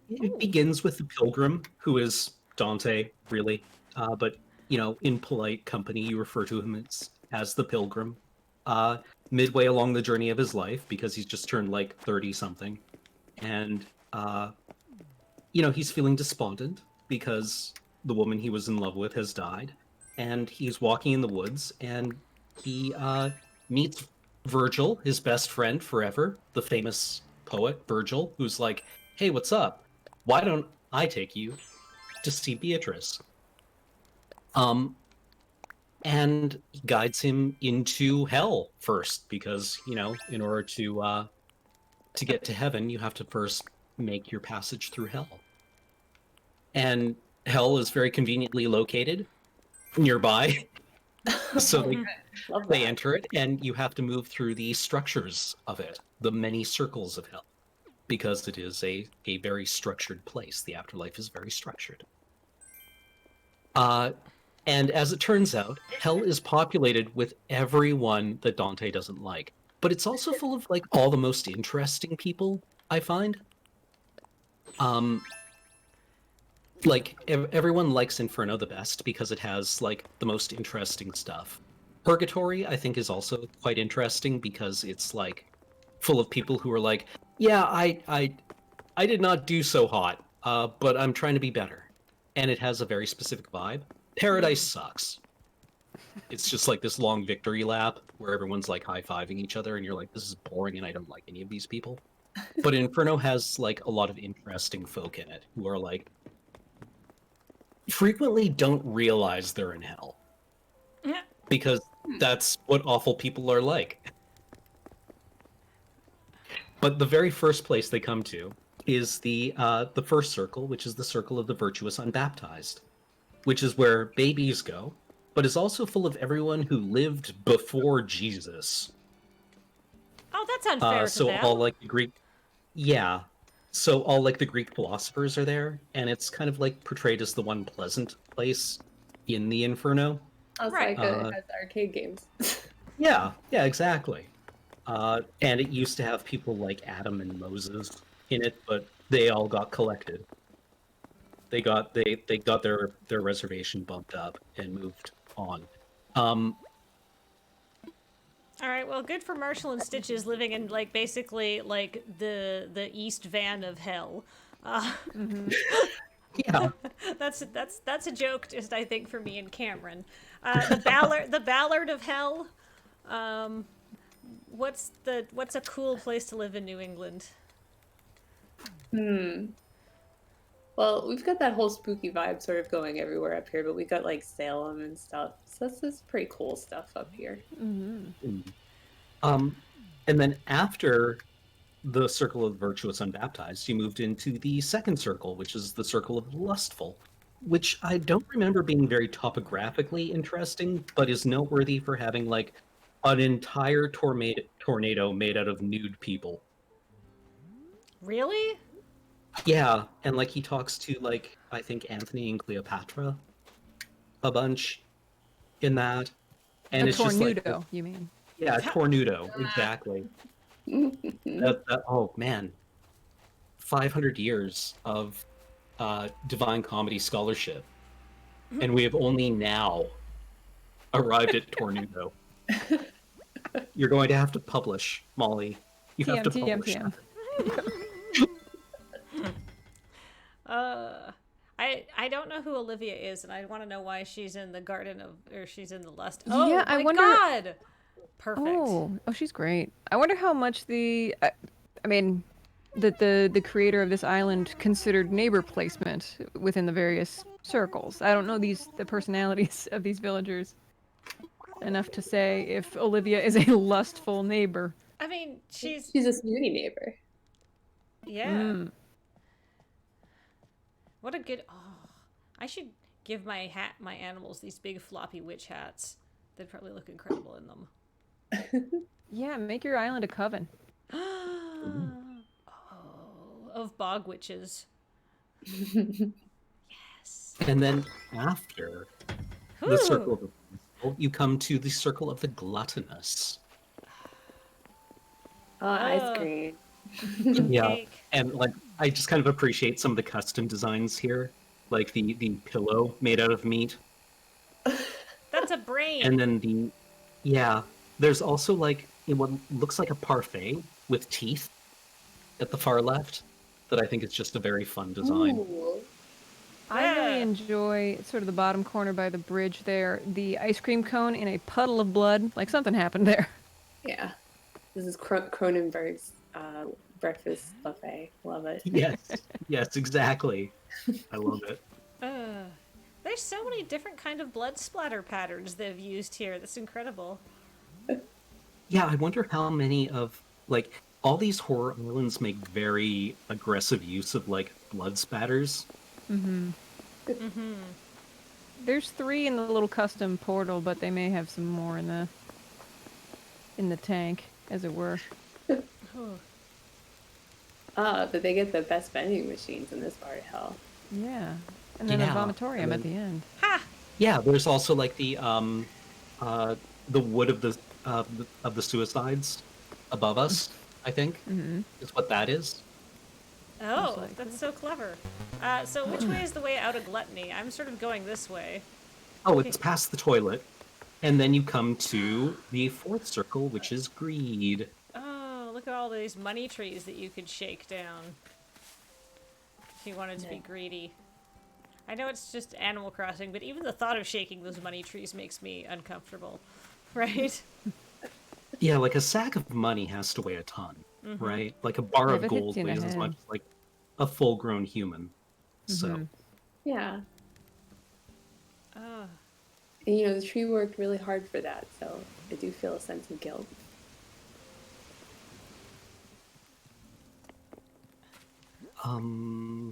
It begins with the pilgrim, who is Dante, really. But, in polite company, you refer to him as the pilgrim. Midway along the journey of his life, because he's just turned like 30-something. And, he's feeling despondent because the woman he was in love with has died. And he's walking in the woods, and he meets Virgil, his best friend forever, the famous poet Virgil, who's like, hey, what's up? Why don't I take you to see Beatrice? And he guides him into hell first, because, in order to get to heaven, you have to first make your passage through hell. And hell is very conveniently located nearby. So they enter it, and you have to move through the structures of it, the many circles of hell, because it is a very structured place. The afterlife is very structured. And as it turns out, hell is populated with everyone that Dante doesn't like. But it's also full of, like, all the most interesting people, I find. Everyone likes Inferno the best because it has, like, the most interesting stuff. Purgatory, I think, is also quite interesting because it's, like, full of people who are like, yeah, I did not do so hot, but I'm trying to be better. And it has a very specific vibe. Paradise sucks. It's just like this long victory lap where everyone's like high-fiving each other and you're like, this is boring and I don't like any of these people. But Inferno has like a lot of interesting folk in it who are like frequently don't realize they're in hell. Because that's what awful people are like. But the very first place they come to is the first circle, which is the circle of the virtuous unbaptized, which is where babies go, but is also full of everyone who lived before Jesus. Oh, that's unfair to So them. all like the Greek, yeah. So all like the Greek philosophers are there, and it's kind of like portrayed as the one pleasant place in the Inferno. Sounds Right. like it has arcade games. Yeah, exactly. And it used to have people like Adam and Moses in it, but they all got collected. They got their reservation bumped up and moved on. All right, well, good for Marshall and Stitches living in like basically like the East Van of hell. Yeah. That's a joke, just I think for me and Cameron. The Ballard of hell. What's a cool place to live in New England? Well, we've got that whole spooky vibe sort of going everywhere up here, but we got like Salem and stuff. So that's pretty cool stuff up here. And then after the circle of virtuous unbaptized, you moved into the second circle, which is the circle of lustful, which I don't remember being very topographically interesting, but is noteworthy for having like an entire tornado made out of nude people. Really? Yeah, and like he talks to like I think Anthony and Cleopatra a bunch in that, and it's just like you mean? yeah, tornado, exactly. Oh man, 500 years of Divine Comedy scholarship, and we have only now arrived at tornado. You're going to have to publish, Molly. You have to publish. I don't know who Olivia is, and I want to know wwhy she's in the Garden of, or she's in the Lust. Oh, yeah, my God! Perfect. Oh, she's great. I wonder how much the creator of this island considered neighbor placement within the various circles. I don't know the personalities of these villagers enough to say if Olivia is a lustful neighbor. I mean, she's a snooty neighbor. Yeah. What a good. Oh, I should give my animals these big floppy witch hats. They'd probably look incredible in them. Yeah, make your island a coven. Oh, of bog witches. Yes. And then after the circle of the peaceful, you come to the circle of the gluttonous. Oh, ice cream. Yeah, Cake. and like I just kind of appreciate some of the custom designs here, like the pillow made out of meat, That's a brain. and then there's also like what looks like a parfait with teeth at the far left that I think is just a very fun design. Ooh. I really Yeah. enjoy sort of the bottom corner by the bridge there, the ice cream cone in a puddle of blood, like something happened there. Yeah. This is Cronenberg's breakfast buffet. Love it. Yes, exactly. I love it. There's so many different kind of blood splatter patterns they've used here. That's incredible. Yeah, I wonder how many of like all these horror islands make very aggressive use of like blood spatters. There's 3 in the little custom portal, but they may have some more in the tank, as it were. But they get the best vending machines in this part of hell. Yeah. And then Yeah, a vomitorium and at then- the end. Ha! Yeah, there's also like the wood of the suicides above us, I think, is what that is. Oh, like that's so clever. So which way is the way out of gluttony? I'm sort of going this way. Oh, it's past the toilet. And then you come to the 4th circle, which is greed. Oh, look at all these money trees that you could shake down. If you wanted to be greedy. I know it's just Animal Crossing, but even the thought of shaking those money trees makes me uncomfortable. Right? Yeah, like a sack of money has to weigh a ton, right? Like a bar If of it hits gold you in the weighs as head. much as like a full-grown human. So, Yeah. Oh. And the tree worked really hard for that, so I do feel a sense of guilt. Oh,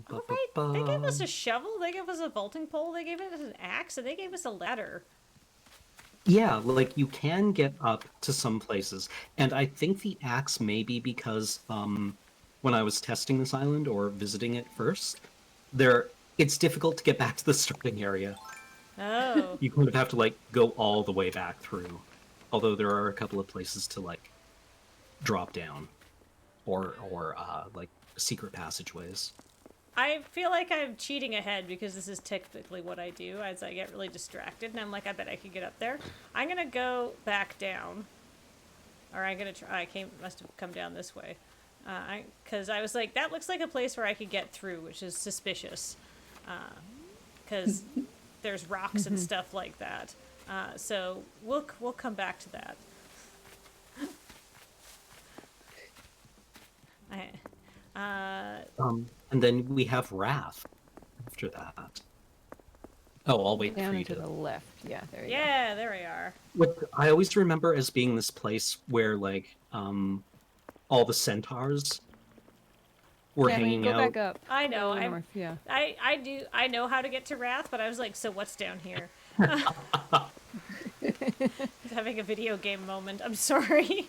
right. They gave us a shovel, they gave us a vaulting pole, they gave us an axe, and they gave us a ladder. Yeah, like you can get up to some places, and I think the axe may be because when I was testing this island or visiting it first, it's difficult to get back to the starting area. Oh. You kind of have to like go all the way back through, although there are a couple of places to like drop down, or like secret passageways. I feel like I'm cheating ahead because this is typically what I do as I get really distracted and I'm like, I bet I could get up there. I'm gonna go back down. Or I'm gonna try, must have come down this way. Cause I was like, that looks like a place where I could get through, which is suspicious. Cause there's rocks and stuff like that. So we'll come back to that. And then we have Wrath after that. Oh, I'll wait Down for you and to to. the left. Yeah, there you go. Yeah, there we are. What I always remember as being this place where like all the centaurs were Kathleen, hanging go out. back up. I know. Go north, yeah. I know how to get to Wrath, but I was like, so what's down here? Having a video game moment. I'm sorry.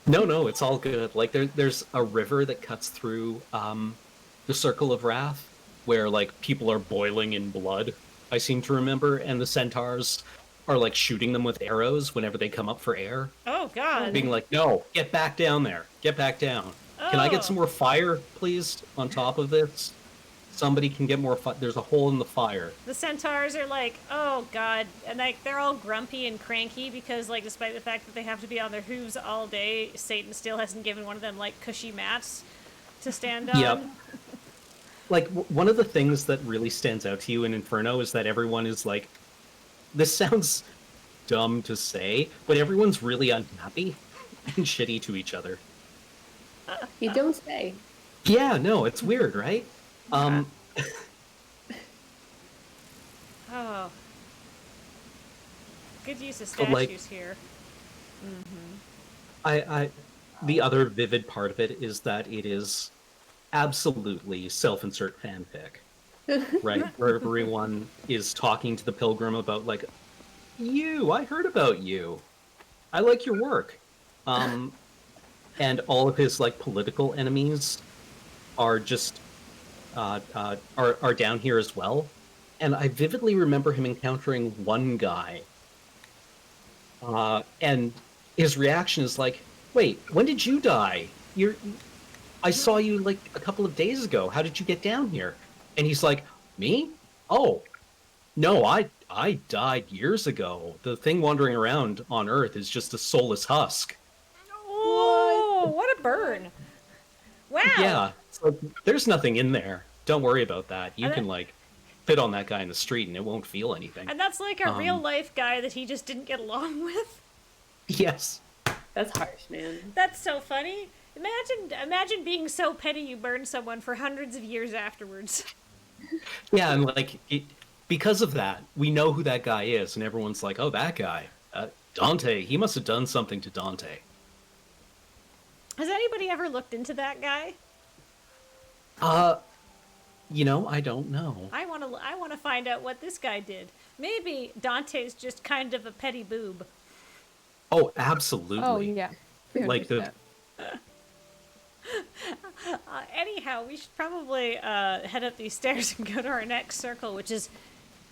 No, it's all good. Like there's a river that cuts through the Circle of Wrath, where like people are boiling in blood. I seem to remember, and the centaurs are like shooting them with arrows whenever they come up for air, Oh God. being like, "No, get back down there. Get back down. Can I get some more fire, please, on top of this? Somebody can get more fire. There's a hole in the fire." The centaurs are like, oh God, and like they're all grumpy and cranky because like despite the fact that they have to be on their hooves all day, Satan still hasn't given one of them like cushy mats to stand on. Yep. Like, one of the things that really stands out to you in Inferno is that everyone is like, this sounds dumb to say, but everyone's really unhappy and shitty to each other. You don't say. Yeah, no, it's weird, right? Oh. Good use of But, like, statues here. The other vivid part of it is that it is absolutely self-insert fanfic. right? Where everyone is talking to the pilgrim about like, I heard about you. I like your work. And all of his like political enemies are just are down here as well. And I vividly remember him encountering one guy, and his reaction is like, "Wait, when did you die? I saw you like a couple of days ago. How did you get down here?" And he's like, "Me? Oh, no, I died years ago. The thing wandering around on Earth is just a soulless husk." Oh, what a burn! Wow. Yeah, so there's nothing in there. Don't worry about that. You And can like spit on that guy in the street and it won't feel anything. And that's like a real life guy that he just didn't get along with. Yes. That's harsh, man. That's so funny. Imagine being so petty you burn someone for hundreds of years afterwards. Yeah, and like because of that, we know who that guy is, and everyone's like, "Oh, that guy, Dante. He must have done something to Dante." Has anybody ever looked into that guy? I don't know. I want to find out what this guy did. Maybe Dante's just kind of a petty boob. Oh, absolutely. Oh yeah. Like the 300%. Anyhow, we should probably head up these stairs and go to our next circle, which is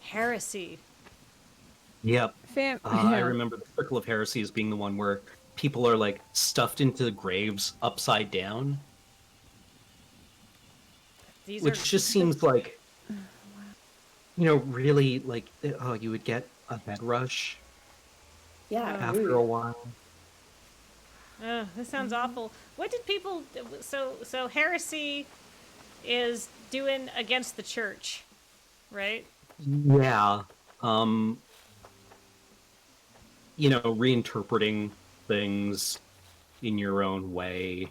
heresy. Yep. I Yeah. remember the Circle of Heresy as being the one where people are like stuffed into the graves upside down, which just seems like, really like, you would get a bed rush Yeah. after rude. a while. This sounds awful. What did people? So heresy is doing against the church, right? Yeah. Reinterpreting things in your own way.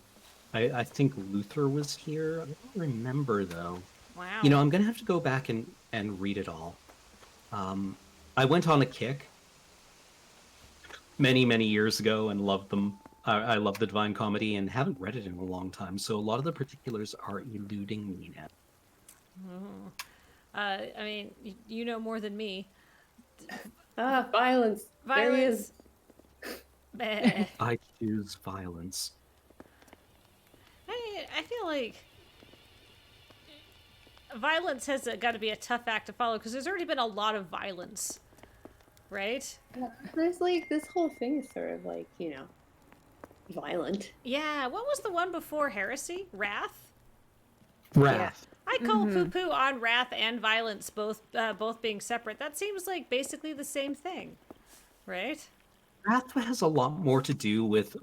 I think Luther was here. I don't remember though. Wow. I'm gonna have to go back and read it all. I went on a kick many, many years ago and loved them. I love the Divine Comedy and haven't read it in a long time, so a lot of the particulars are eluding me now. I mean, you know more than me. Violence. There he is. Bleh. I choose violence. I feel like violence has got to be a tough act to follow because there's already been a lot of violence, right? There's like this whole thing is sort of like, violent. Yeah. What was the one before heresy? Wrath. Wrath. I call poo-poo on wrath and violence, both being separate. That seems like basically the same thing, right? Wrath has a lot more to do with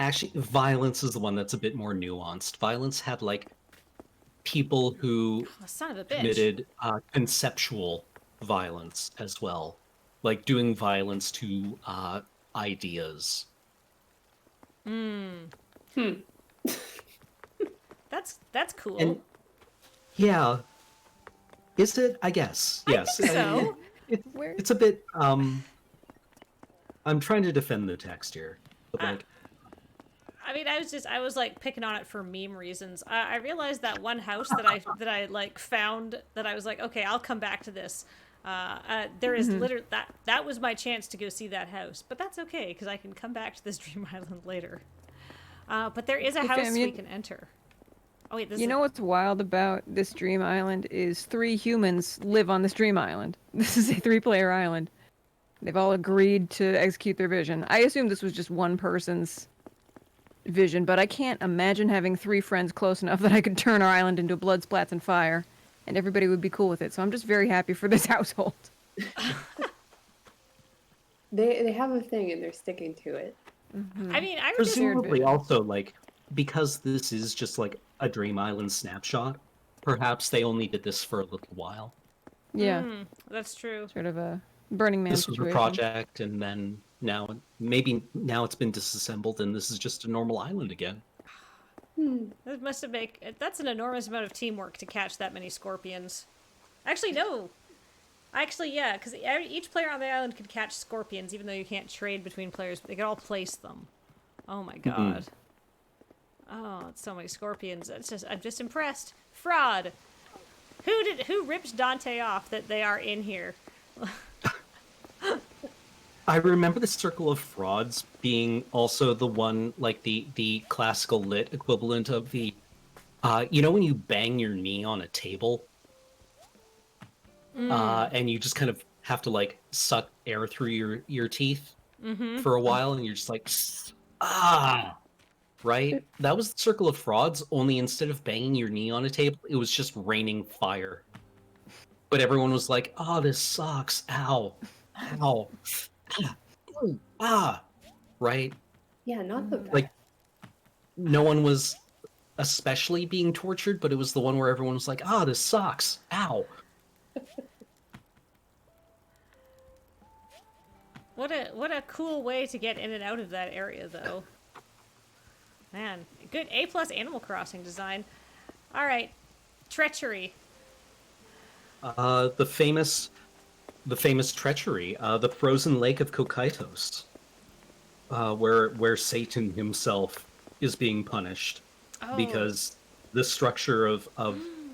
actually, violence is the one that's a bit more nuanced. Violence had like people who Oh, son of a bitch. committed conceptual violence as well, like doing violence to ideas. That's cool. And yeah, is it? I guess yes. think so. It's a bit. I'm trying to defend the text here, but like. I mean, I was like picking on it for meme reasons. I realized that one house that I like found that I was like, okay, I'll come back to this. There is literally that was my chance to go see that house, but that's okay because I can come back to this Dream Island later. But there is a house we can enter. Oh wait, this You know what's wild about this Dream Island is 3 humans live on this Dream Island. This is a 3-player island. They've all agreed to execute their vision. I assume this was just one person's vision, but I can't imagine having 3 friends close enough that I could turn our island into blood splats and fire, and everybody would be cool with it. So I'm just very happy for this household. They have a thing and they're sticking to it. I mean, I was just Presumably also, like, because this is just like a Dream Island snapshot, perhaps they only did this for a little while. Yeah, that's true. sort of a Burning Man This was situation. a project, and then now it's been disassembled, and this is just a normal island again. That must have that's an enormous amount of teamwork to catch that many scorpions. Actually, no. Actually, yeah, because each player on the island could catch scorpions, even though you can't trade between players. But they could all place them. Oh my god. Oh, it's so many scorpions. I'm just impressed. Fraud. Who ripped Dante off that they are in here? I remember the Circle of Frauds being also the one, like the classical lit equivalent of the, you know, when you bang your knee on a table, and you just kind of have to like suck air through your teeth for a while, and you're just like, ah, right? That was the Circle of Frauds. Only instead of banging your knee on a table, it was just raining fire. But everyone was like, "Oh, this sucks! Ow, ow, ah!" Right? Yeah, not the best. Like, no one was especially being tortured, but it was the one where everyone was like, "Ah, this sucks! Ow!" What a cool way to get in and out of that area, though. Man, good A+ Animal Crossing design. All right, treachery. The famous treachery, the frozen lake of Kokaitos, where Satan himself is being punished because the structure of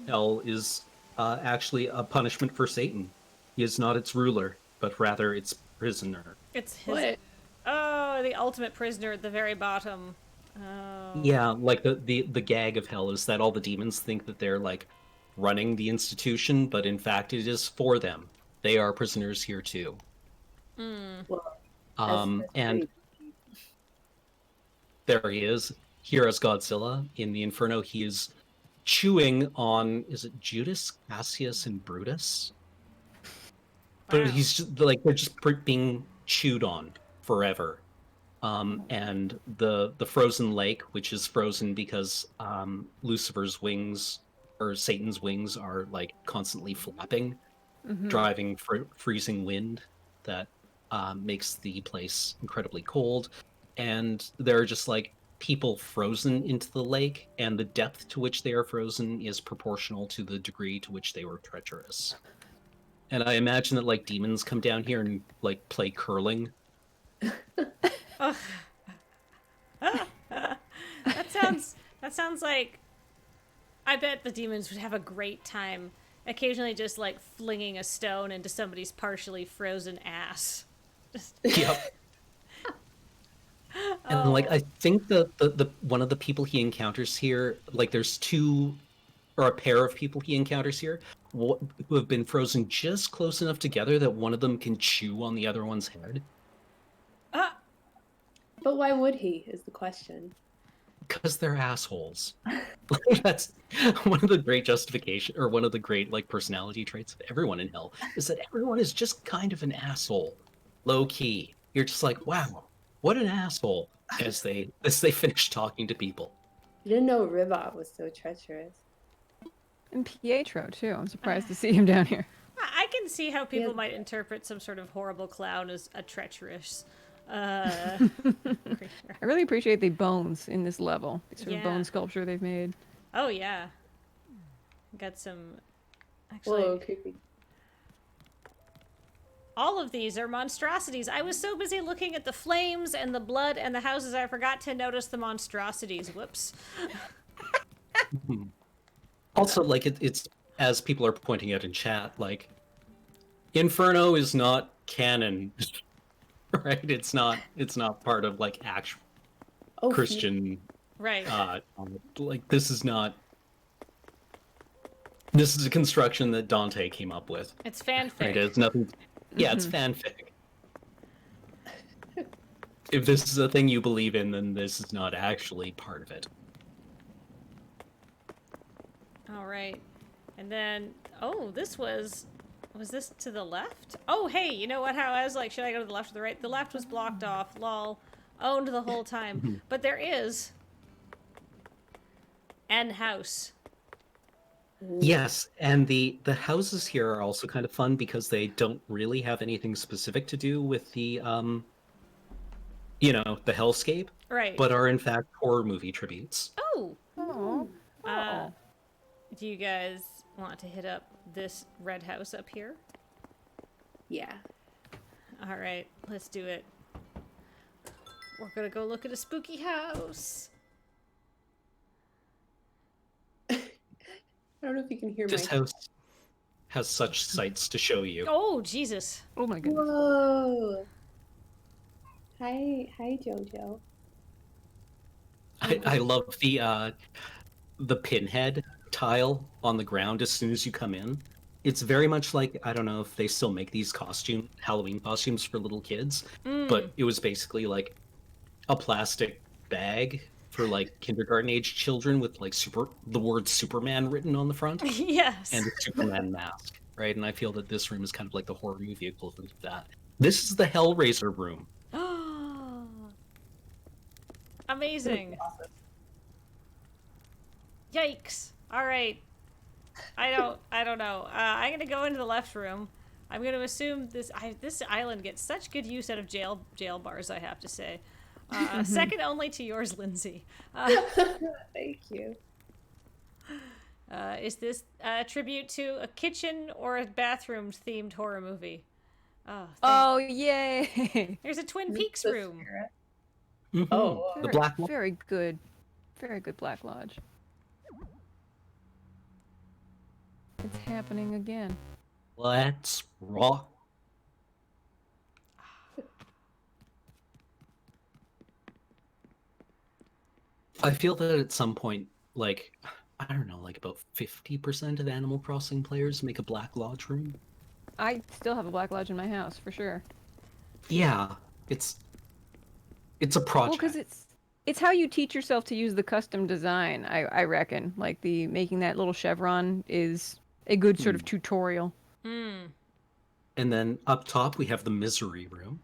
hell is actually a punishment for Satan. He is not its ruler, but rather its prisoner. It's his. What? Oh, the ultimate prisoner at the very bottom. Oh. Yeah, like the gag of hell is that all the demons think that they're like running the institution, but in fact it is for them. They are prisoners here too. Well, And pretty- there he is, here as Godzilla in the Inferno. He is chewing on, is it Judas, Cassius, and Brutus? But Wow. he's just like, they're just being chewed on forever. And the frozen lake, which is frozen because Lucifer's wings or Satan's wings are like constantly flapping, driving freezing wind that makes the place incredibly cold. And there are just like people frozen into the lake, and the depth to which they are frozen is proportional to the degree to which they were treacherous. And I imagine that like demons come down here and like play curling. That sounds like. I bet the demons would have a great time occasionally just like flinging a stone into somebody's partially frozen ass. Yep. And like I think the one of the people he encounters here, like there's two or a pair of people he encounters here who have been frozen just close enough together that one of them can chew on the other one's head. But why would he, is the question. Because they're assholes. That's one of the great justification, or one of the great like personality traits of everyone in hell, is that everyone is just kind of an asshole, low key. You're just like, wow, what an asshole, as they finish talking to people. I didn't know Ribot was so treacherous. And Pietro, too. I'm surprised to see him down here. I can see how people Yeah. might interpret some sort of horrible clown as a treacherous creature. I really appreciate the bones in this level. The sort of Yeah. bone sculpture they've made. Oh yeah. Got some actually Whoa, creepy. all of these are monstrosities. I was so busy looking at the flames and the blood and the houses I forgot to notice the monstrosities. Whoops. Also, like it's as people are pointing out in chat, like Inferno is not canon, right? It's not part of like actual Oh, Christian. Right. Like this is not. This is a construction that Dante came up with. It's fanfic. Right? It's nothing. Yeah, it's fanfic. If this is a thing you believe in, then this is not actually part of it. All right. And then, oh, this was this to the left? Oh, hey, you know what? How I was like, should I go to the left or the right? The left was blocked off. Lol. Owned the whole time. But there is an house. Yes, and the houses here are also kind of fun because they don't really have anything specific to do with the the hellscape, Right. but are in fact horror movie tributes. Oh. Oh. Do you guys want to hit up this red house up here? Yeah. All right, let's do it. We're gonna go look at a spooky house. I don't know if you can hear This my. house has such sights to show you. Oh, Jesus. Oh my goodness. Whoa! Hi, Jojo. I love the pinhead tile on the ground as soon as you come in. It's very much like, I don't know if they still make these Halloween costumes for little kids, but it was basically like a plastic bag for like kindergarten age children with like the word Superman written on the front Yes. and a Superman mask, right? And I feel that this room is kind of like the horror movie equivalent of that. This is the Hellraiser room. Amazing. Yikes. All right. I don't know. I'm gonna go into the left room. I'm gonna assume this island gets such good use out of jail bars, I have to say. Second only to yours, Lindsay. Thank you. Is this a tribute to a kitchen or a bathroom themed horror movie? Oh, yay! There's a Twin Peaks room. Mm-hmm. Oh, the Black Lodge. Very good Black Lodge. It's happening again. Let's rock. I feel that at some point, like, I don't know, like about 50% of Animal Crossing players make a Black Lodge room. I still have a Black Lodge in my house, for sure. Yeah, it's a project. Well, because it's how you teach yourself to use the custom design, I reckon. Like, making that little chevron is a good sort of tutorial. And then up top, we have the Misery room.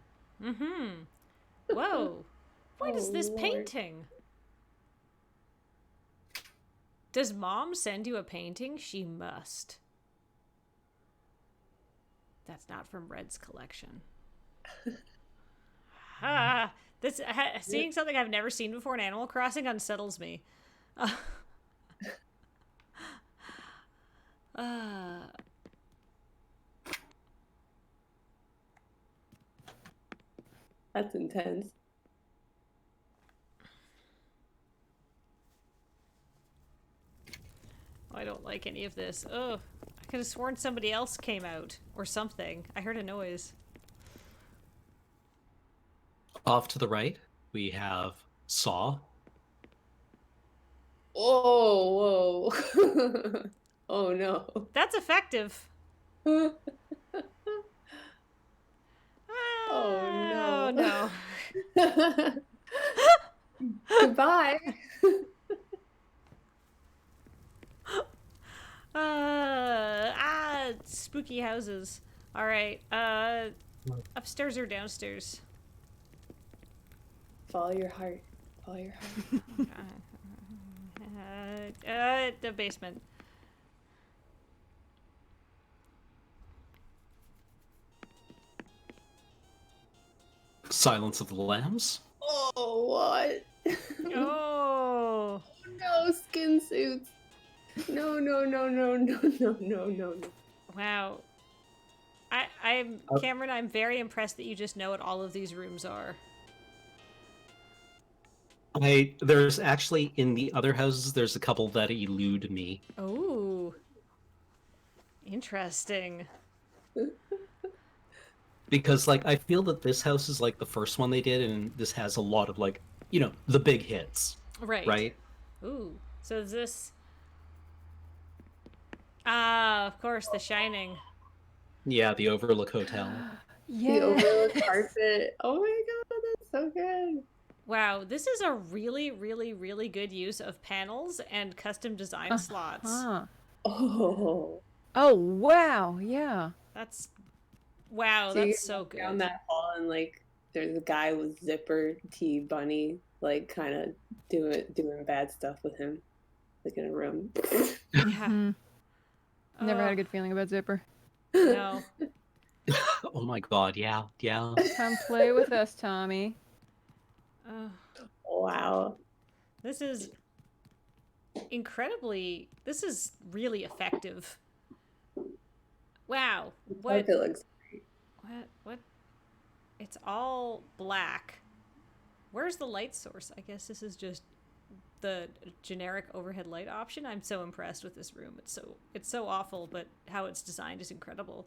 Whoa. What is this Lord. painting? Does Mom send you a painting? She must. That's not from Red's collection. Seeing something I've never seen before in Animal Crossing unsettles me. That's intense. I don't like any of this. Ugh. I could have sworn somebody else came out. Or something. I heard a noise. Off to the right, we have Saw. Oh, whoa. Oh, no. That's effective. Oh, Oh, no. no. Goodbye. Spooky houses. All right. Upstairs or downstairs? Follow your heart. Follow your heart. The basement. Silence of the Lambs. Oh, what? Oh. No, skin suits. No. Wow. I'm Cameron, I'm very impressed that you just know what all of these rooms are. There's actually, in the other houses, there's a couple that elude me. Oh. Interesting. Because, like, I feel that this house is, like, the first one they did, and this has a lot of, like, you know, the big hits. Right. Right? Ooh. So is this... Ah, of course, The Shining. Yeah, the Overlook Hotel. Yeah. The Overlook carpet. Oh my god, that's so good. Wow, this is a really, really, really good use of panels and custom design slots. Oh. Oh, wow. Yeah. Wow, you that's can so walk good. down that hall and like there's a guy with zipper T bunny like kind of doing bad stuff with him, like in a room. Yeah. Never had a good feeling about Zipper. No. Oh my god, yeah. Come play with us, Tommy. Wow. This is this is really effective. Wow. What? It looks What? It's all black. Where's the light source? I guess this is just the generic overhead light option. I'm so impressed with this room. It's so awful, but how it's designed is incredible.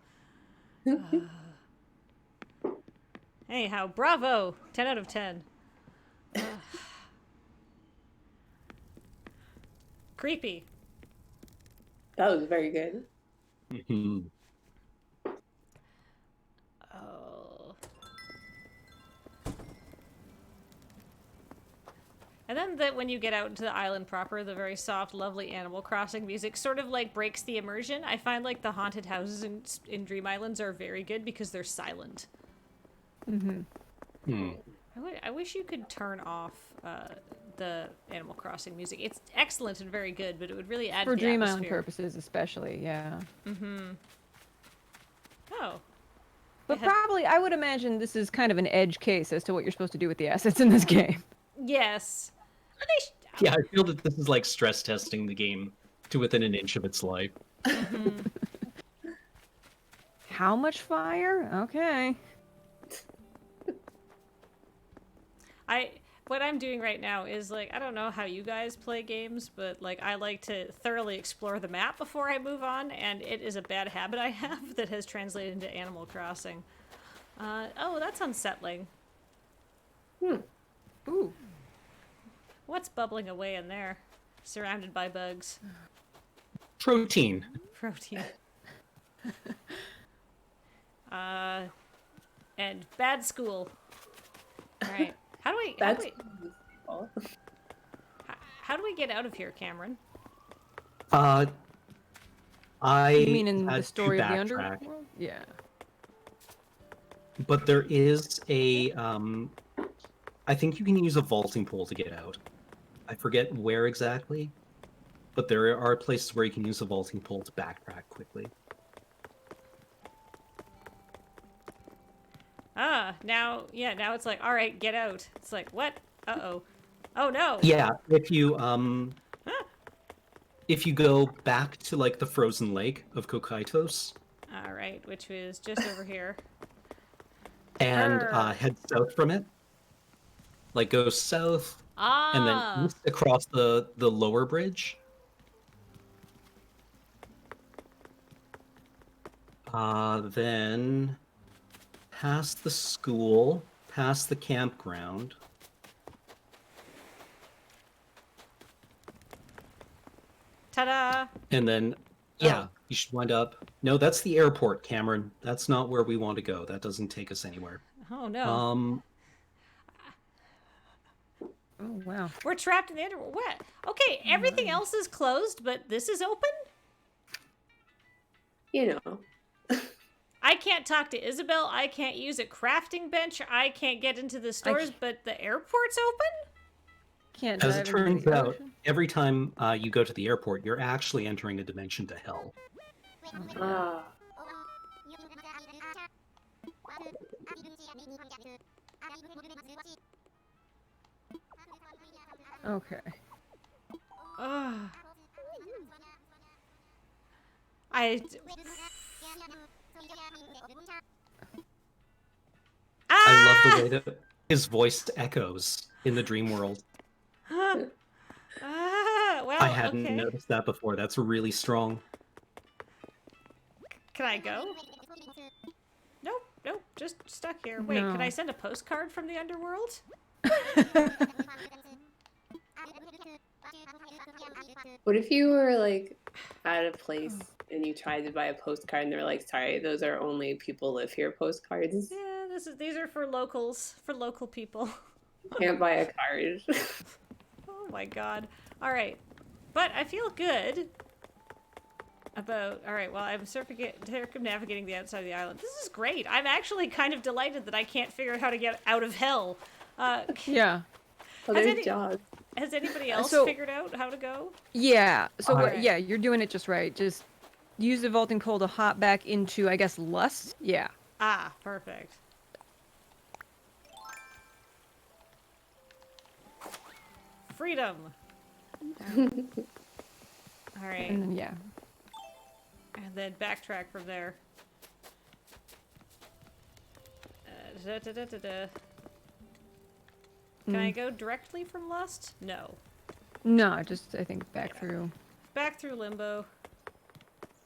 Anyhow, bravo! 10 out of 10. Creepy. That was very good. Mhm. Oh. And then when you get out into the island proper, the very soft, lovely Animal Crossing music sort of like breaks the immersion. I find like the haunted houses in Dream Islands are very good because they're silent. Mm-hmm. I wish you could turn off the Animal Crossing music. It's excellent and very good, but it would really add For to the Dream atmosphere. Island purposes, especially, yeah. Oh. But probably, I would imagine this is kind of an edge case as to what you're supposed to do with the assets in this game. Yes. Yeah, I feel that this is like stress testing the game to within an inch of its life. How much fire? Okay. What I'm doing right now is like, I don't know how you guys play games, but like I like to thoroughly explore the map before I move on, and it is a bad habit I have that has translated into Animal Crossing. Oh, that's unsettling. Ooh. What's bubbling away in there? Surrounded by bugs. Protein. Protein. And bad school. All right. How do we get out of here, Cameron? I You mean in had the story to of the backtrack, underworld? Yeah. but there is a I think you can use a vaulting pole to get out. I forget where exactly, but there are places where you can use a vaulting pole to backtrack quickly. Now it's like, all right, get out. It's like, what? Uh-oh. Oh, no. Yeah, if you go back to like the frozen lake of Kokaitos All right, which was just over here. and Arr. head south from it, like go south and then east across the lower bridge. Then past the school, past the campground. Ta-da! And then, yeah, you should wind up. No, that's the airport, Cameron. That's not where we want to go. That doesn't take us anywhere. Oh, no. Oh, wow. We're trapped in the underworld. What? Okay, everything else is closed, but this is open? You know. I can't talk to Isabel. I can't use a crafting bench. I can't get into the stores, but the airport's open? Can't As dive it into turns the out, ocean? every time you go to the airport, you're actually entering a dimension to hell. Ah. Okay. Ugh. I love the way that his voice echoes in the dream world. Well, I hadn't okay. noticed that before. That's really strong. Can I go? Nope, just stuck here. Wait, No. can I send a postcard from the underworld? What if you were like at a place and you tried to buy a postcard and they're like, sorry, those are only people live here postcards. Yeah, these are for locals, for local people. Can't buy a card. Oh my god. Alright. But I feel good about... Alright, well, I'm circumnavigating the outside of the island. This is great. I'm actually kind of delighted that I can't figure out how to get out of hell. Yeah. Well, there's jobs. Has anybody else figured out how to go? Yeah. So, Alright. yeah, you're doing it just right. Just use the vaulting pole to hop back into, I guess, lust? Yeah. Ah, perfect. Freedom! Alright. And then, yeah. And then backtrack from there. Can I go directly from Lust? No. No, just I think back through. Back through limbo.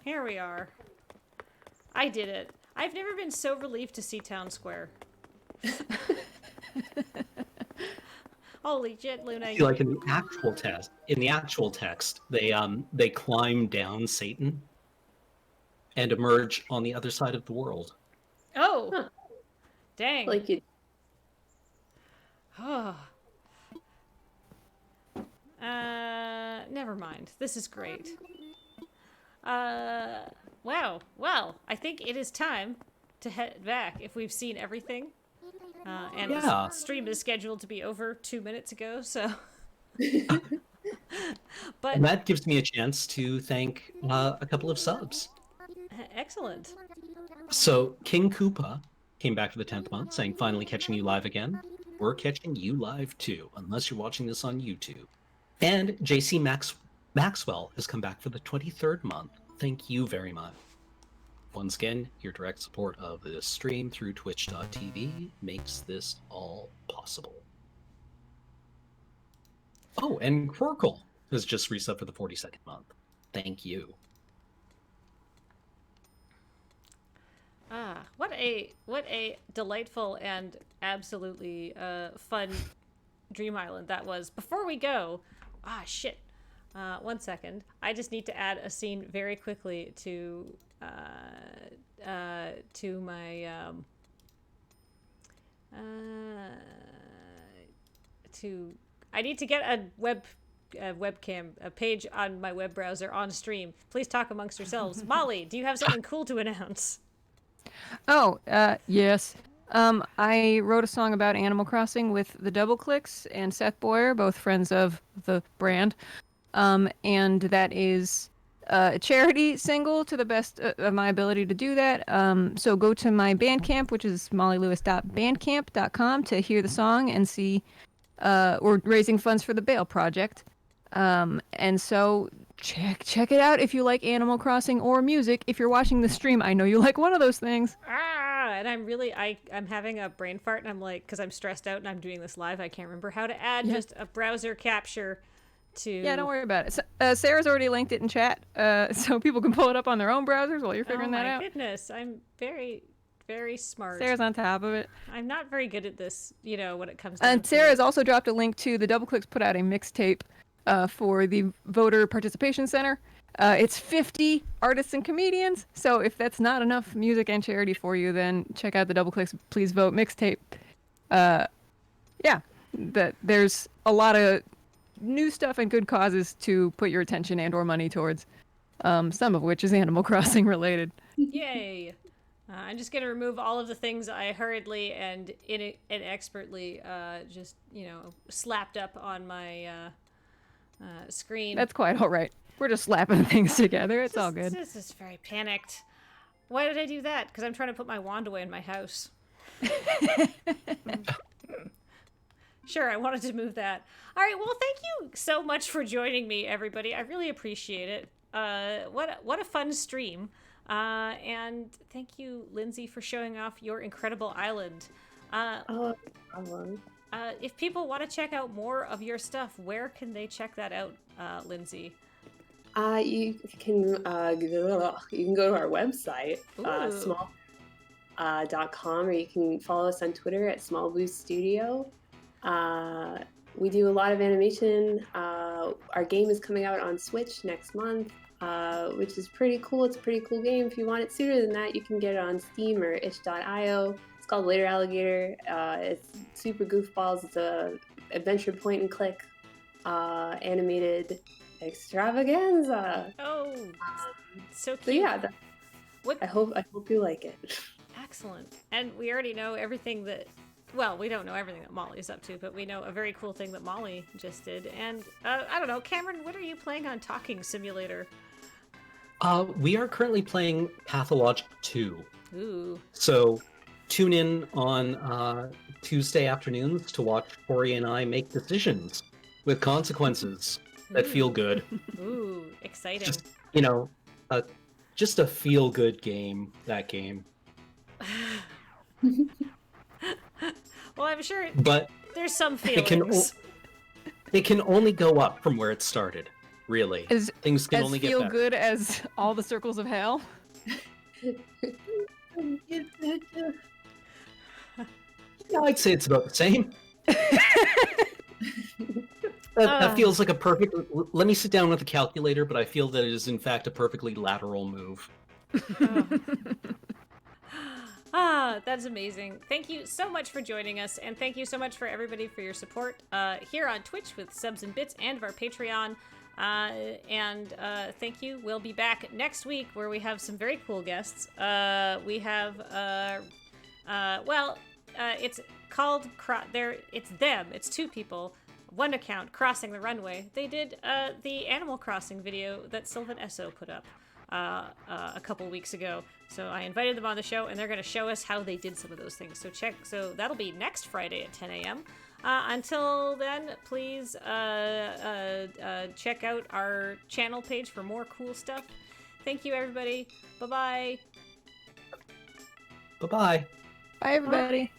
Here we are. I did it. I've never been so relieved to see Town Square. Holy shit, Luna. See, like in the actual text, they climb down Satan and emerge on the other side of the world. Oh! Huh. Dang. Like you. Oh. Never mind. This is great. Wow. Well, I think it is time to head back if we've seen everything. And Yeah. the stream is scheduled to be over 2 minutes ago, so. But And that gives me a chance to thank a couple of subs. excellent. So King Koopa came back for the 10th month saying, finally catching you live again. We're catching you live too, unless you're watching this on YouTube. And JC Maxwell has come back for the 23rd month. Thank you very much. Once again, your direct support of this stream through twitch.tv makes this all possible. Oh, and Quirkle has just resubbed for the 42nd month. Thank you. Ah, what a delightful and absolutely fun Dream Island that was. Before we go, shit. 1 second. I just need to add a scene very quickly to my I need to get a webcam, a page on my web browser on stream. Please talk amongst yourselves. Molly, do you have something cool to announce? Oh, yes. I wrote a song about Animal Crossing with the Double Clicks and Seth Boyer, both friends of the brand. And that is a charity single to the best of my ability to do that. So go to my Bandcamp, which is mollylewis.bandcamp.com to hear the song and see we're raising funds for the Bale Project. And so check it out if you like Animal Crossing or music. If you're watching the stream, I know you like one of those things. And I'm having a brain fart, and I'm like, because I'm stressed out and I'm doing this live, I can't remember how to add just a browser capture to... Yeah, don't worry about it. So, Sarah's already linked it in chat, so people can pull it up on their own browsers while you're figuring that out. Oh my goodness, I'm very, very smart. Sarah's on top of it. I'm not very good at this, when it comes down And to Sarah's also dropped a link to the Double Clicks put out a mixtape for the Voter Participation Center. It's 50 artists and comedians, so if that's not enough music and charity for you, then check out the Double Clicks Please Vote mixtape. There's a lot of new stuff and good causes to put your attention and or money towards, some of which is Animal Crossing related. Yay! I'm just going to remove all of the things I hurriedly and inexpertly just, slapped up on my screen. That's quite all right. We're just slapping things together. It's all good. This is very panicked. Why did I do that? Because I'm trying to put my wand away in my house. Sure, I wanted to move that. All right, well, thank you so much for joining me, everybody. I really appreciate it. What a fun stream. And thank you, Lindsay, for showing off your incredible island. Oh, problem. If people want to check out more of your stuff, where can they check that out, Lindsay? You can go to our website, small.com, or you can follow us on Twitter at Small Blue Studio. We do a lot of animation. Our game is coming out on Switch next month, which is pretty cool. It's a pretty cool game. If you want it sooner than that, you can get it on Steam or itch.io. It's called Later Alligator. It's super goofballs. It's a adventure point and click animated extravaganza. Oh, so cute. So yeah, What? I hope you like it. Excellent. And we already know everything that, well, we don't know everything that Molly's up to, but we know a very cool thing that Molly just did. And I don't know, Cameron, what are you playing on Talking Simulator? We are currently playing Pathologic 2. Ooh. So tune in on Tuesday afternoons to watch Corey and I make decisions with consequences that feel good. Ooh, exciting. Just, just a feel-good game, that game. Well, I'm sure But there's some it can feelings. It can only go up from where it started. Really, As things can only get feel better. good as all the circles of hell. Yeah, I'd say it's about the same. That feels like a perfect. Let me sit down with the calculator, but I feel that it is in fact a perfectly lateral move. That's amazing. Thank you so much for joining us, and thank you so much for everybody for your support here on Twitch with subs and bits and of our Patreon. Thank you. We'll be back next week where we have some very cool guests. We have, it's called, it's them. It's two people. One account, Crossing the Runway. They did the Animal Crossing video that Sylvan Esso put up a couple weeks ago. So I invited them on the show, and they're going to show us how they did some of those things. So that'll be next Friday at 10 a.m. Until then, please check out our channel page for more cool stuff. Thank you, everybody. Bye-bye. Bye-bye. Bye, everybody.